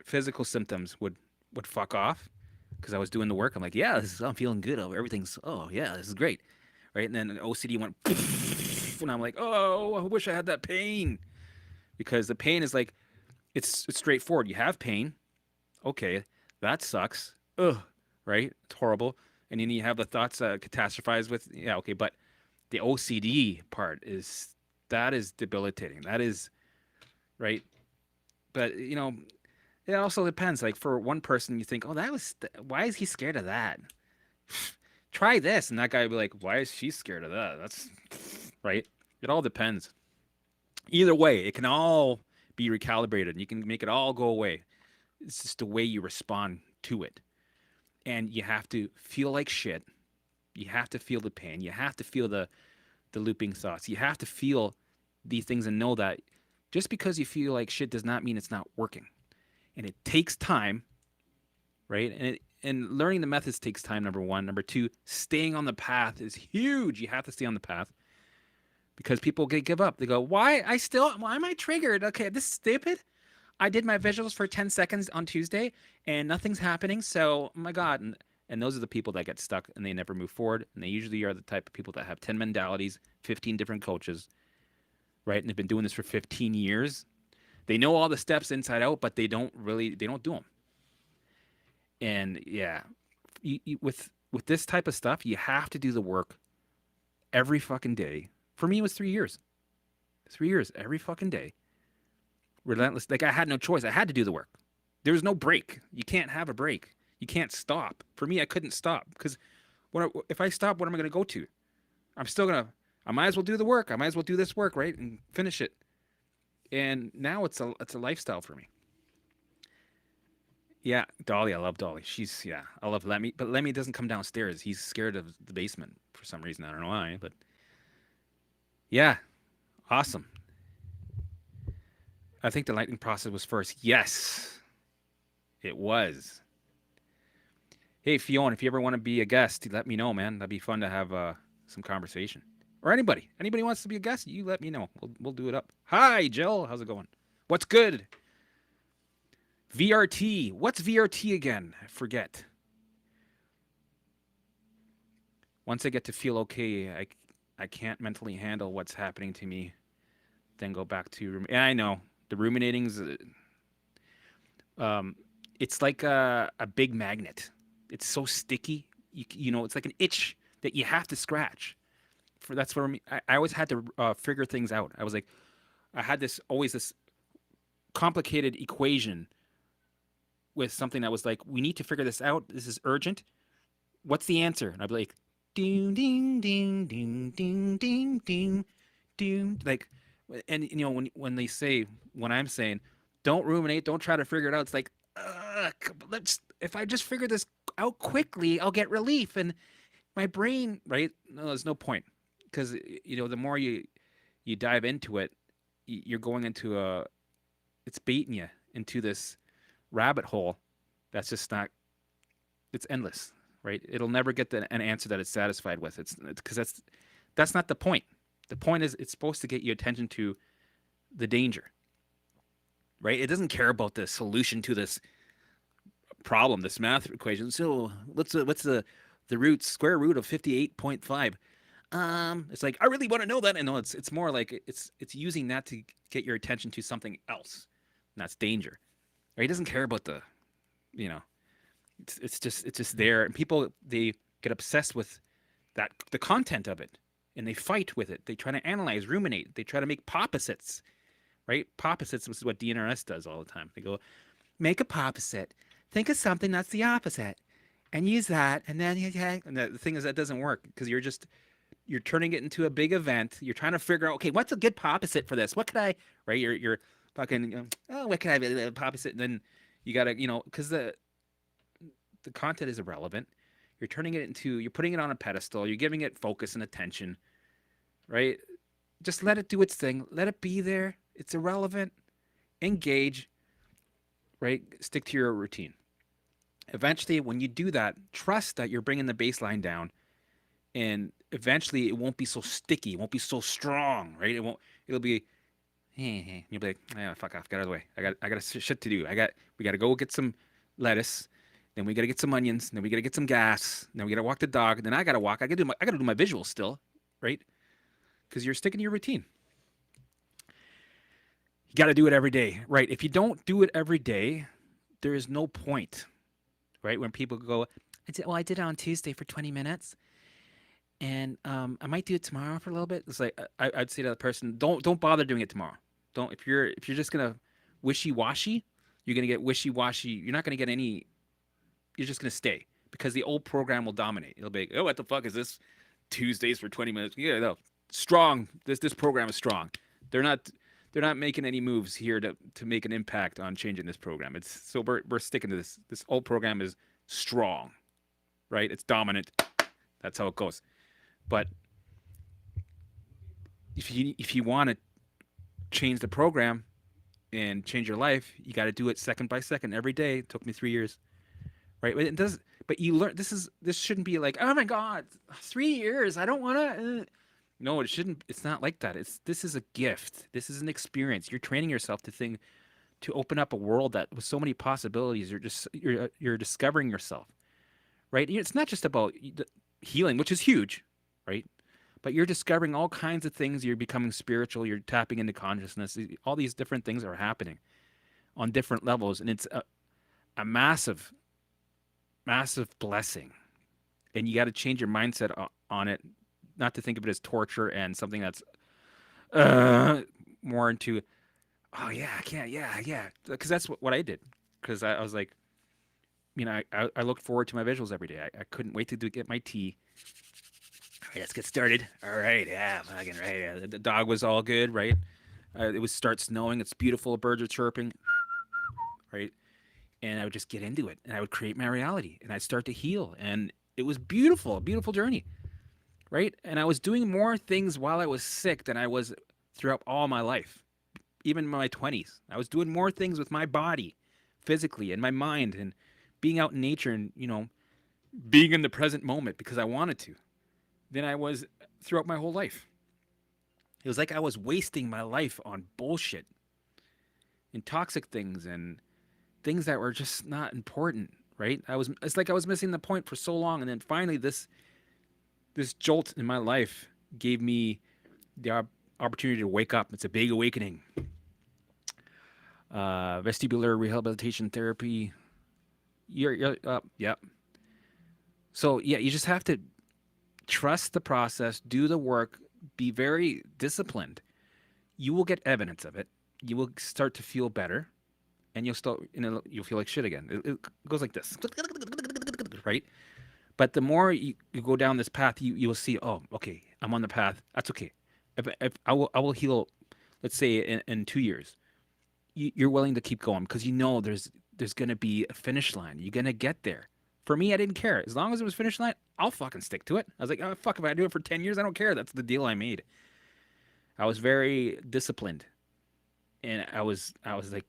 A: physical symptoms would fuck off because I was doing the work. I'm like, yeah, I'm feeling good. Everything's, oh yeah, this is great, right? And then OCD went, and I'm like, oh, I wish I had that pain, because the pain is like, it's straightforward. You have pain, okay, that sucks, ugh, right? It's horrible. And then you have the thoughts catastrophize with, yeah, okay, but the OCD part is debilitating. That is, right? But it also depends. Like for one person, you think, oh, why is he scared of that? Try this, and that guy would be like, why is she scared of that? That's right. It all depends. Either way, it can all be recalibrated, and you can make it all go away. It's just the way you respond to it. And you have to feel like shit. You have to feel the pain. You have to feel the looping thoughts. You have to feel these things and know that just because you feel like shit does not mean it's not working. And it takes time, right? And learning the methods takes time, number one. Number two, staying on the path is huge. You have to stay on the path because people give up. They go, why am I triggered? Okay, this is stupid. I did my visuals for 10 seconds on Tuesday and nothing's happening. So, oh my God. And those are the people that get stuck and they never move forward. And they usually are the type of people that have 10 mentalities, 15 different coaches, right? And they've been doing this for 15 years. They know all the steps inside out, but they don't do them. And yeah, with this type of stuff, you have to do the work every fucking day. For me, it was 3 years. 3 years every fucking day, relentless. Like I had no choice. I had to do the work. There was no break. You can't have a break. You can't stop. For me, I couldn't stop because if I stop, what am I going to go to? I'm still gonna. I might as well do the work. I might as well do this work, right, and finish it. And now it's a lifestyle for me. Yeah, Dolly, I love Dolly. I love Lemmy, but Lemmy doesn't come downstairs. He's scared of the basement for some reason. I don't know why, but yeah, awesome. I think the lightning process was first. Yes, it was. Hey, Fiona, if you ever want to be a guest, let me know, man. That'd be fun to have some conversation. Or anybody wants to be a guest, you let me know. We'll do it up. Hi, Jill. How's it going? What's good? VRT. What's VRT again? I forget. Once I get to feel okay, I can't mentally handle what's happening to me. Then go back to and I know the ruminating's. It's like a big magnet. It's so sticky. You know, it's like an itch that you have to scratch. For that's where I always had to figure things out. I was like, I had this complicated equation with something that was like, we need to figure this out. This is urgent. What's the answer? And I'd be like, ding, ding, ding, ding, ding, ding, ding, ding. Like, and you know, when they say, when I'm saying, don't ruminate, don't try to figure it out. It's like, let's. If I just figure this out quickly, I'll get relief. And my brain, right? No, there's no point because the more you dive into it, you're going into it's baiting you into this rabbit hole that's just not. It's endless, right? It'll never get an answer that it's satisfied with. It's because that's not the point. The point is it's supposed to get you attention to the danger, right? It doesn't care about the solution to this problem, this math equation. So what's the square root of 58.5? It's like I really want to know that, and no, it's more like it's using that to get your attention to something else, and that's danger. Right? He doesn't care about you know, it's just there, and people they get obsessed with the content of it, and they fight with it. They try to analyze, ruminate. They try to make poposits, right? Poposits is what DNRS does all the time. They go, make a poposit. Think of something that's the opposite, and use that, and then and the thing is that doesn't work because you're turning it into a big event. You're trying to figure out, okay, what's a good poposite for this? What could I, right? You're fucking, oh, what can I be a poposite? And then you gotta, because the content is irrelevant. You're putting it on a pedestal. You're giving it focus and attention, right? Just let it do its thing. Let it be there. It's irrelevant. Engage, right? Stick to your routine. Eventually, when you do that, trust that you're bringing the baseline down, and eventually it won't be so sticky. It won't be so strong, right? It'll be, hey. You'll be like, yeah, fuck off, get out of the way. I got shit to do. We got to go get some lettuce. Then we got to get some onions. Then we got to get some gas. Then we got to walk the dog. Then I got to walk. I got to do my visuals still, right? Because you're sticking to your routine. You got to do it every day, right? If you don't do it every day, there is no point, right? When people go, I did it on Tuesday for 20 minutes, and I might do it tomorrow for a little bit. It's like I'd say to the person, don't bother doing it tomorrow. Don't if you're just gonna wishy washy, you're gonna get wishy washy. You're not gonna get any. You're just gonna stay because the old program will dominate. It'll be, oh, what the fuck is this? Tuesdays for 20 minutes. Yeah, no, strong. This program is strong. They're not making any moves here to make an impact on changing this program. We're sticking to this. This old program is strong, right? It's dominant. That's how it goes. But if you want to change the program and change your life, you got to do it second by second every day. It took me 3 years, right? But it does. But you learn. This shouldn't be like, oh my god, 3 years. I don't want to. No, it shouldn't. It's not like that. This is a gift. This is an experience. You're training yourself to open up a world that with so many possibilities. You're discovering yourself, right? It's not just about healing, which is huge, right? But you're discovering all kinds of things. You're becoming spiritual. You're tapping into consciousness. All these different things are happening on different levels, and it's a massive, massive blessing. And you got to change your mindset on it, not to think of it as torture and something that's uh, more into, oh yeah, I can't, yeah, yeah, because that's what I did. Because I was like, I looked forward to my visuals every day. I couldn't wait to get my tea. All right, let's get started. All right, yeah, fucking right. Yeah. The dog was all good, right? It was start snowing. It's beautiful. Birds are chirping, right? And I would just get into it, and I would create my reality, and I'd start to heal, and it was beautiful, a beautiful journey, right? And I was doing more things while I was sick than I was throughout all my life, even in my 20s. I was doing more things with my body, physically, and my mind, and being out in nature, and being in the present moment because I wanted to, than I was throughout my whole life. It was like I was wasting my life on bullshit and toxic things and things that were just not important, right? It's like I was missing the point for so long, and then finally this jolt in my life gave me the opportunity to wake up. It's a big awakening. Vestibular rehabilitation therapy. You're yeah. So yeah, you just have to trust the process, do the work, be very disciplined. You will get evidence of it. You will start to feel better, and you'll feel like shit again. It goes like this, right? But the more you go down this path, you will see, oh, okay, I'm on the path. That's okay. If I will heal, let's say in 2 years, you're willing to keep going because there's gonna be a finish line. You're gonna get there. For me, I didn't care as long as it was finish line. I'll fucking stick to it. I was like, oh fuck, if I do it for 10 years, I don't care. That's the deal I made. I was very disciplined, and I was like,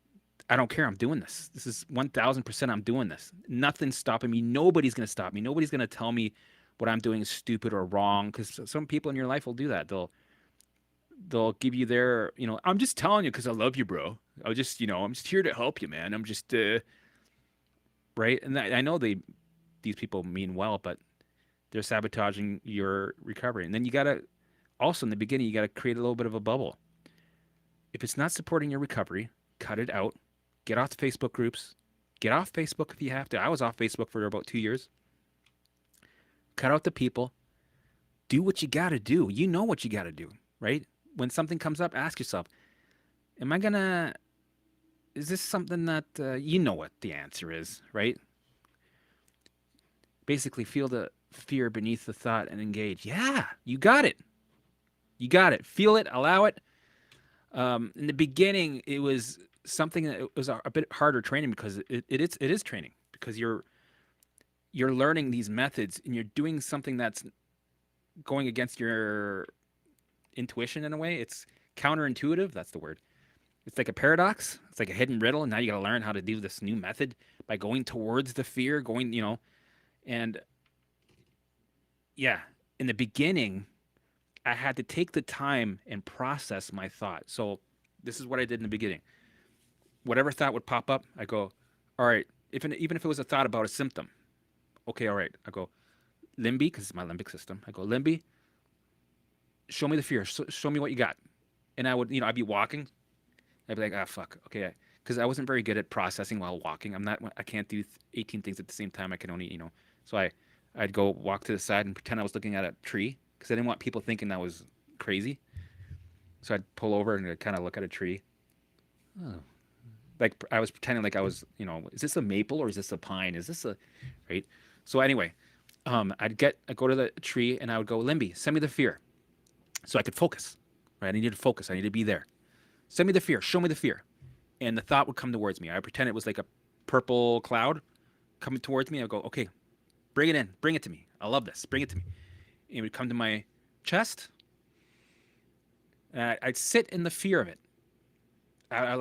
A: I don't care. I'm doing this. This is 1,000%. I'm doing this. Nothing's stopping me. Nobody's gonna stop me. Nobody's gonna tell me what I'm doing is stupid or wrong. Because some people in your life will do that. They'll give you their, I'm just telling you because I love you, bro. I'm just here to help you, man. I'm just right. And I know these people mean well, but they're sabotaging your recovery. And then you gotta also in the beginning you gotta create a little bit of a bubble. If it's not supporting your recovery, cut it out. Get off the Facebook groups. Get off Facebook if you have to. I was off Facebook for about 2 years. Cut out the people. Do what you got to do. You know what you got to do, right? When something comes up, ask yourself, am I going to, is this something that you know what the answer is, right? Basically, feel the fear beneath the thought and engage. Yeah, you got it. You got it. Feel it, allow it. In the beginning, it was something that it was a bit harder training because it is training because you're learning these methods and you're doing something that's going against your intuition in a way. It's counterintuitive. That's the word. It's like a paradox. It's like a hidden riddle. And now you got to learn how to do this new method by going towards the fear, and yeah, in the beginning, I had to take the time and process my thought. So this is what I did in the beginning. Whatever thought would pop up, I go, all right, even if it was a thought about a symptom, okay, all right. I go, Limby, because it's my limbic system. I go, Limby, show me the fear. Show me what you got. And I'd be walking. I'd be like, ah, fuck. Okay. Because I wasn't very good at processing while walking. I can't do 18 things at the same time. I can only. So I'd go walk to the side and pretend I was looking at a tree because I didn't want people thinking that was crazy. So I'd pull over and I'd kind of look at a tree. Oh. Like I was pretending like I was, is this a maple or is this a pine? Is this right? So anyway, I'd go to the tree and I would go, Limby, send me the fear. So I could focus, right? I needed to focus. I needed to be there. Send me the fear. Show me the fear. And the thought would come towards me. I pretend it was like a purple cloud coming towards me. I'd go, okay, bring it in. Bring it to me. I love this. Bring it to me. And it would come to my chest. And I'd sit in the fear of it. I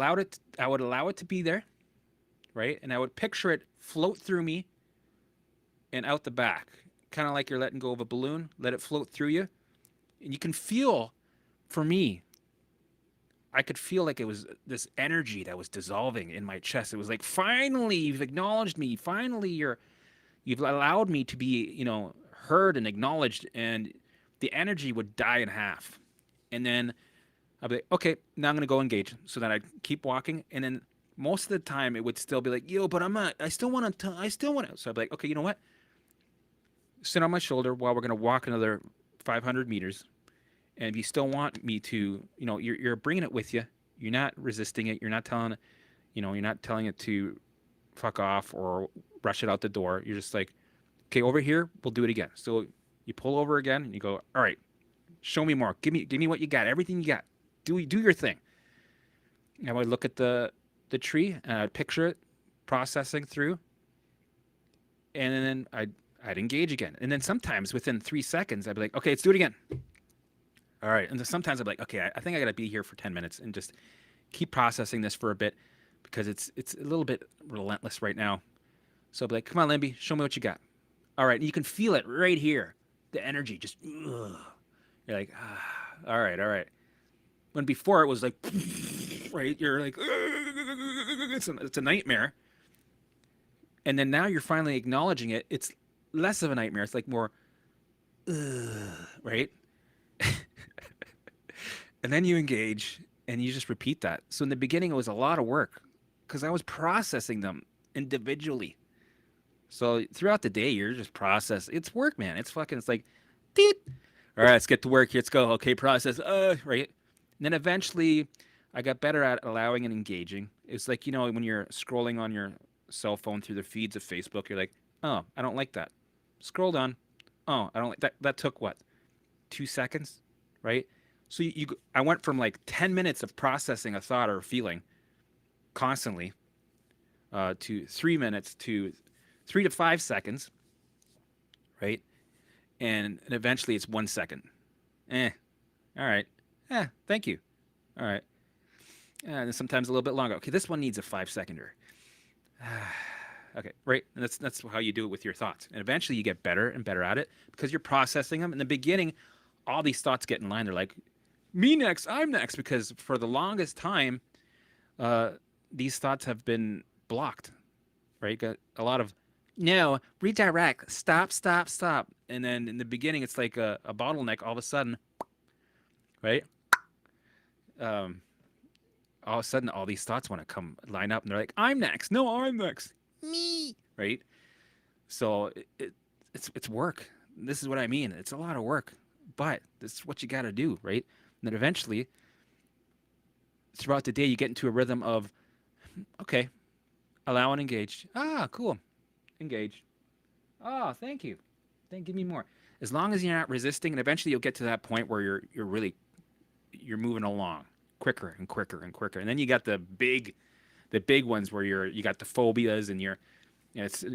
A: would allow it to be there, right? And I would picture it float through me and out the back, kind of like you're letting go of a balloon. Let it float through you, and you can feel. For me, I could feel like it was this energy that was dissolving in my chest. It was like, finally, you've acknowledged me. Finally, You've allowed me to be, heard and acknowledged, and the energy would die in half. And then I'd be like, okay, now I'm gonna go engage. So then I'd keep walking, and then most of the time it would still be like, yo, but I'm not. I still want to. I still want to. So I'd be like, okay, you know what? Sit on my shoulder while we're gonna walk another 500 meters. And if you still want me to, you're bringing it with you. You're not resisting it. You're not telling, you're not telling it to fuck off or rush it out the door. You're just like, okay, over here, we'll do it again. So you pull over again and you go, all right, show me more. Give me what you got. Everything you got. Do your thing. And I would look at the tree and I'd picture it processing through, and then I'd engage again. And then sometimes within 3 seconds, I'd be like, okay, let's do it again. All right. And then sometimes I'd be like, okay, I think I got to be here for 10 minutes and just keep processing this for a bit because it's a little bit relentless right now. So I'd be like, come on, Limby, show me what you got. All right. And you can feel it right here. The energy just, ugh. You're like, all right, all right. When before it was like, right, you're like, it's a nightmare. And then now you're finally acknowledging it. It's less of a nightmare. It's like more, right? And then you engage and you just repeat that. So in the beginning, it was a lot of work because I was processing them individually. So throughout the day, you're just processing. It's work, man. It's fucking, it's like, beep. All right, let's get to work. Let's go. Okay, process. Right. And then eventually I got better at allowing and engaging. It's like, when you're scrolling on your cell phone through the feeds of Facebook, you're like, oh, I don't like that. Scroll down. Oh, I don't like that. That took what? 2 seconds, right? So I went from like 10 minutes of processing a thought or a feeling constantly to 3 minutes to 3 to 5 seconds, right? And eventually it's 1 second. All right. Thank you. All right. And sometimes a little bit longer. Okay, this one needs a 5 seconder. Okay, right. And that's how you do it with your thoughts. And eventually you get better and better at it because you're processing them. In the beginning, all these thoughts get in line. They're like, me next, I'm next. Because for the longest time, these thoughts have been blocked, right? Got a lot of, no, redirect, stop, stop, stop. And then in the beginning, it's like a bottleneck all of a sudden, right? Um, all of a sudden, all these thoughts want to come line up and they're like, I'm next. No, I'm next. Me. Right? So it's work. This is what I mean. It's a lot of work, but this is what you got to do, right? And then eventually, throughout the day, you get into a rhythm of, okay, allow and engage. Ah, cool. Engage. Oh, thank you. Then give me more. As long as you're not resisting, and eventually you'll get to that point where you're moving along quicker and quicker and quicker. And then you got the big ones where you got the phobias and it's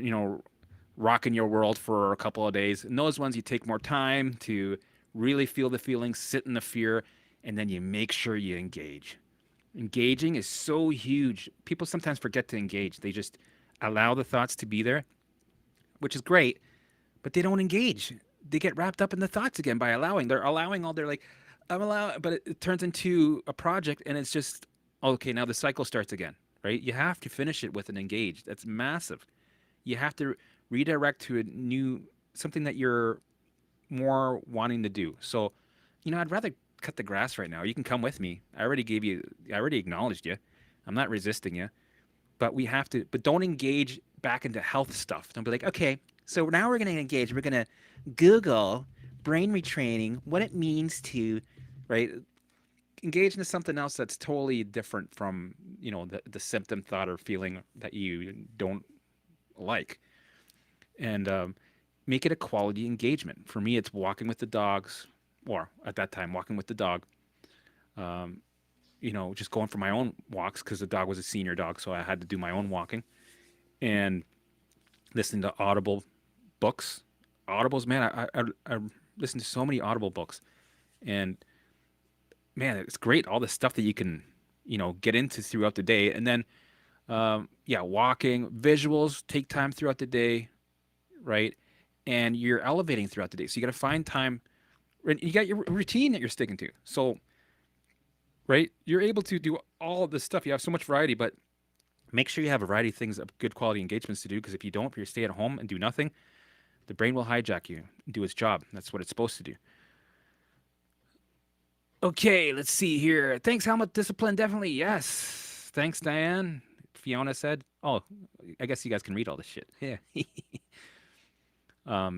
A: rocking your world for a couple of days. And those ones you take more time to really feel the feelings, sit in the fear, and then you make sure you engage. Engaging is so huge. People sometimes forget to engage. They just allow the thoughts to be there, which is great, but they don't engage. They get wrapped up in the thoughts again by allowing. They're allowing all. They're like, I'm allowing, but it turns into a project, and it's just okay. Now the cycle starts again, right? You have to finish it with an engage. That's massive. You have to redirect to a new something that you're more wanting to do. So, I'd rather cut the grass right now. You can come with me. I already acknowledged you. I'm not resisting you, but we have to. But don't engage back into health stuff. Don't be like, okay, so now we're going to engage. We're going to Google brain retraining, what it means to, right? Engage into something else that's totally different from, the symptom, thought, or feeling that you don't like. And make it a quality engagement. For me, it's walking with the dogs, or at that time, walking with the dog. Just going for my own walks because the dog was a senior dog, so I had to do my own walking. And listening to Audible books. Audibles, man, I listen to so many Audible books. And man, it's great. All the stuff that you can, get into throughout the day. And then, walking, visuals, take time throughout the day, right? And you're elevating throughout the day. So you got to find time. You got your routine that you're sticking to. So, right, you're able to do all of this stuff. You have so much variety, but Make sure you have a variety of things of good quality engagements to do, because if you don't, if you stay at home and do nothing, the brain will hijack you and do its job. That's what it's supposed to do. Okay, let's see here. Thanks, Helmut. Discipline, definitely. Yes. Thanks, Diane. Fiona said. Oh, I guess you guys can read all this shit. Yeah.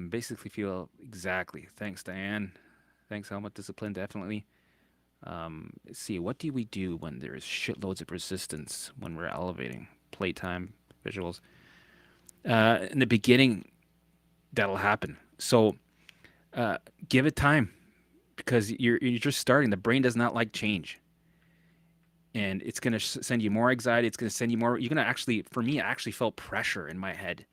A: Basically feel exactly. Thanks, Diane. Thanks, Helmut. Discipline, definitely. Let's see. What do we do when there's shitloads of resistance when we're elevating? Playtime, visuals. In the beginning, that'll happen. So give it time, because you're just starting. The brain does not like change, and it's gonna send you more anxiety. It's gonna send you more. You're gonna actually, for me, I actually felt pressure in my head.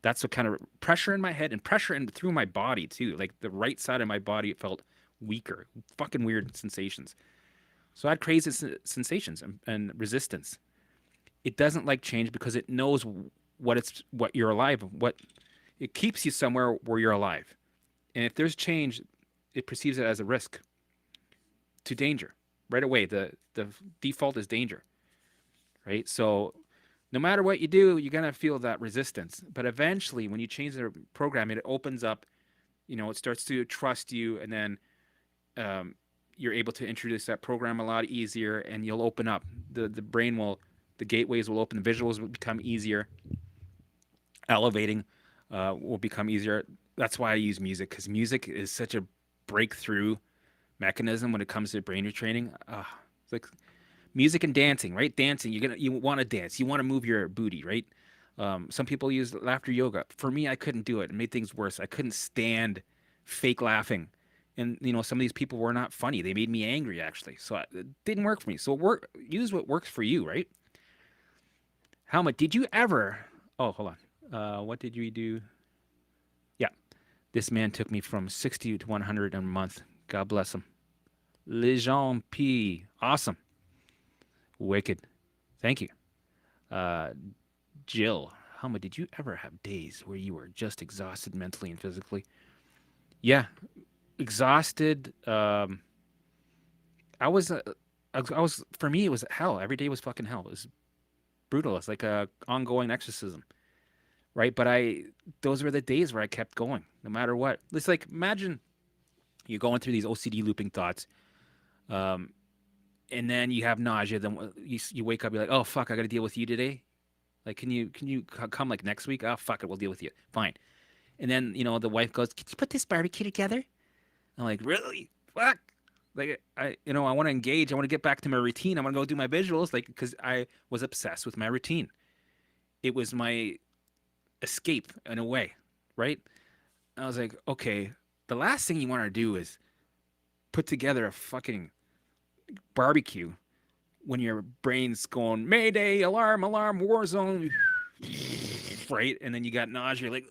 A: That's what kind of pressure in my head and pressure in through my body too. Like the right side of my body, it felt weaker. Fucking weird sensations. So I had crazy sensations and resistance. It doesn't like change because it knows what you're alive. What it keeps you somewhere where you're alive. And if there's change, it perceives it as a risk to danger right away. The default is danger, right? So no matter what you do, you're gonna feel that resistance. But eventually, when you change the program, it opens up. It starts to trust you, and then um, you're able to introduce that program a lot easier, and you'll open up. The brain will, the gateways will open, the visuals will become easier, elevating will become easier. That's why I use music, because music is such a breakthrough mechanism when it comes to brain retraining. It's like music and dancing, right? Dancing, you want to dance, you want to move your booty, right? Some people use laughter yoga. For me, I couldn't do it. It made things worse. I couldn't stand fake laughing, and some of these people were not funny. They made me angry, actually. So it didn't work for me. So use what works for you, right? Helmut, did you ever? Oh, hold on. What did you do? Yeah, this man took me from 60 to 100 a month. God bless him. Lejean P. Awesome. Wicked. Thank you. Uh, Jill, Helmut, did you ever have days where you were just exhausted mentally and physically? Yeah, exhausted. I was, for me, it was hell. Every day was fucking hell. It was brutal. It's like a ongoing exorcism, right? But those were the days where I kept going, no matter what. It's like, imagine you're going through these OCD looping thoughts, um, and then you have nausea. Then you wake up, you're like, oh fuck, I got to deal with you today. Like, can you come like next week? Oh fuck it, we'll deal with you. Fine. And then the wife goes, "Can you put this barbecue together?" I'm like, "Really? Fuck!" Like I want to engage. I want to get back to my routine. I want to go do my visuals, like because I was obsessed with my routine. It was my escape in a way, right? I was like, okay, the last thing you want to do is put together a fucking barbecue when your brain's going Mayday, alarm, alarm, war zone, right? And then you got nausea, like,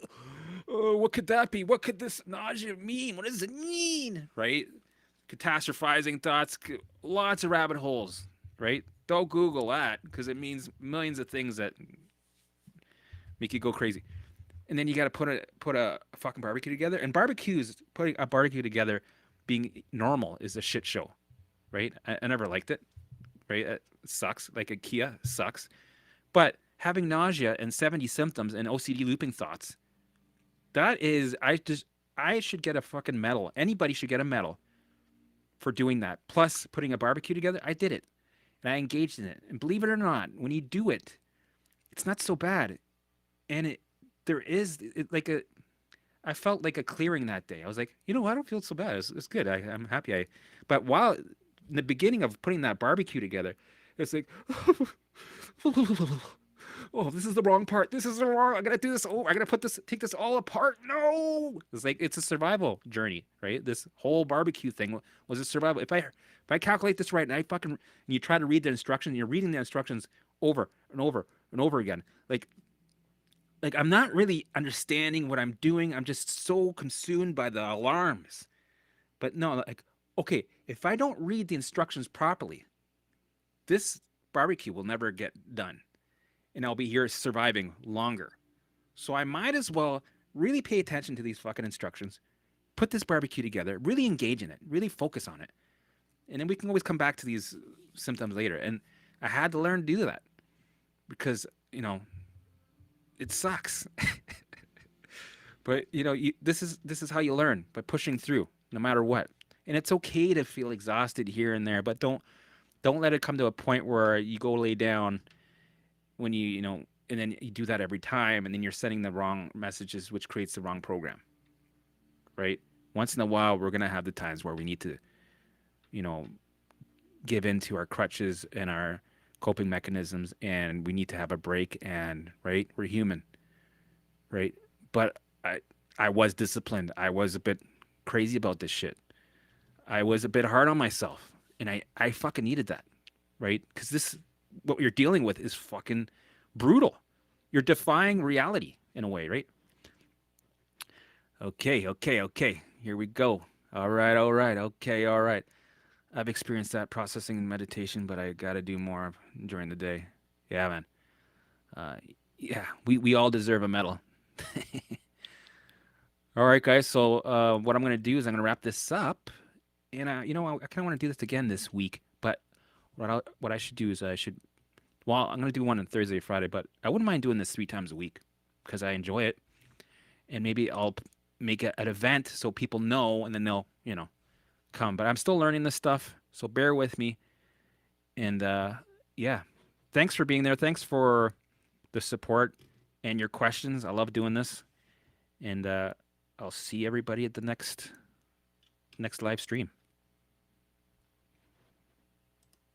A: oh, what could that be? What could this nausea mean? What does it mean? Right? Catastrophizing thoughts, lots of rabbit holes, right? Don't Google that because it means millions of things that make you go crazy. And then you got to put a fucking barbecue together. And putting a barbecue together, being normal is a shit show, right? I never liked it, right? It sucks. Like IKEA sucks. But having nausea and 70 symptoms and OCD looping thoughts, that is, I should get a fucking medal. Anybody should get a medal for doing that. Plus putting a barbecue together, I did it. And I engaged in it. And believe it or not, when you do it, it's not so bad. And there is like I felt like a clearing that day. I was like, I don't feel so bad. It's good. I'm happy. But while in the beginning of putting that barbecue together, it's like, oh, this is the wrong part. This is the wrong. I gotta do this. Oh, I gotta take this all apart. No, it's a survival journey, right? This whole barbecue thing was a survival. If I calculate this right, and and you try to read the instructions, and you're reading the instructions over and over and over again, like I'm not really understanding what I'm doing. I'm just so consumed by the alarms. But no, like, okay, if I don't read the instructions properly, this barbecue will never get done. And I'll be here surviving longer. So I might as well really pay attention to these fucking instructions, put this barbecue together, really engage in it, really focus on it. And then we can always come back to these symptoms later. And I had to learn to do that. because it sucks. But this is how you learn, by pushing through no matter what. And it's okay to feel exhausted here and there, but don't let it come to a point where you go lay down when and then you do that every time, and then you're sending the wrong messages, which creates the wrong program, right? Once in a while, we're gonna have the times where we need to, you know, give in to our crutches and our coping mechanisms, and we need to have a break. And right, we're human, right? But I was disciplined. I was a bit crazy about this shit. I was a bit hard on myself, and I fucking needed that, right? Because this what you're dealing with is fucking brutal. You're defying reality in a way, right? Okay, okay, okay. Here we go. All right, all right. Okay, all right. I've experienced that processing and meditation, but I got to do more during the day. Yeah, man. Uh, yeah, we all deserve a medal. All right, guys. So what I'm gonna do is I'm gonna wrap this up, and I kind of want to do this again this week. But what I should do is I should well, I'm gonna do one on Thursday, Friday, but I wouldn't mind doing this 3 times a week because I enjoy it, and maybe I'll make an event so people know, and then they'll come. But I'm still learning this stuff, so bear with me. And yeah, thanks for being there. Thanks for the support and your questions. I love doing this, and I'll see everybody at the next live stream.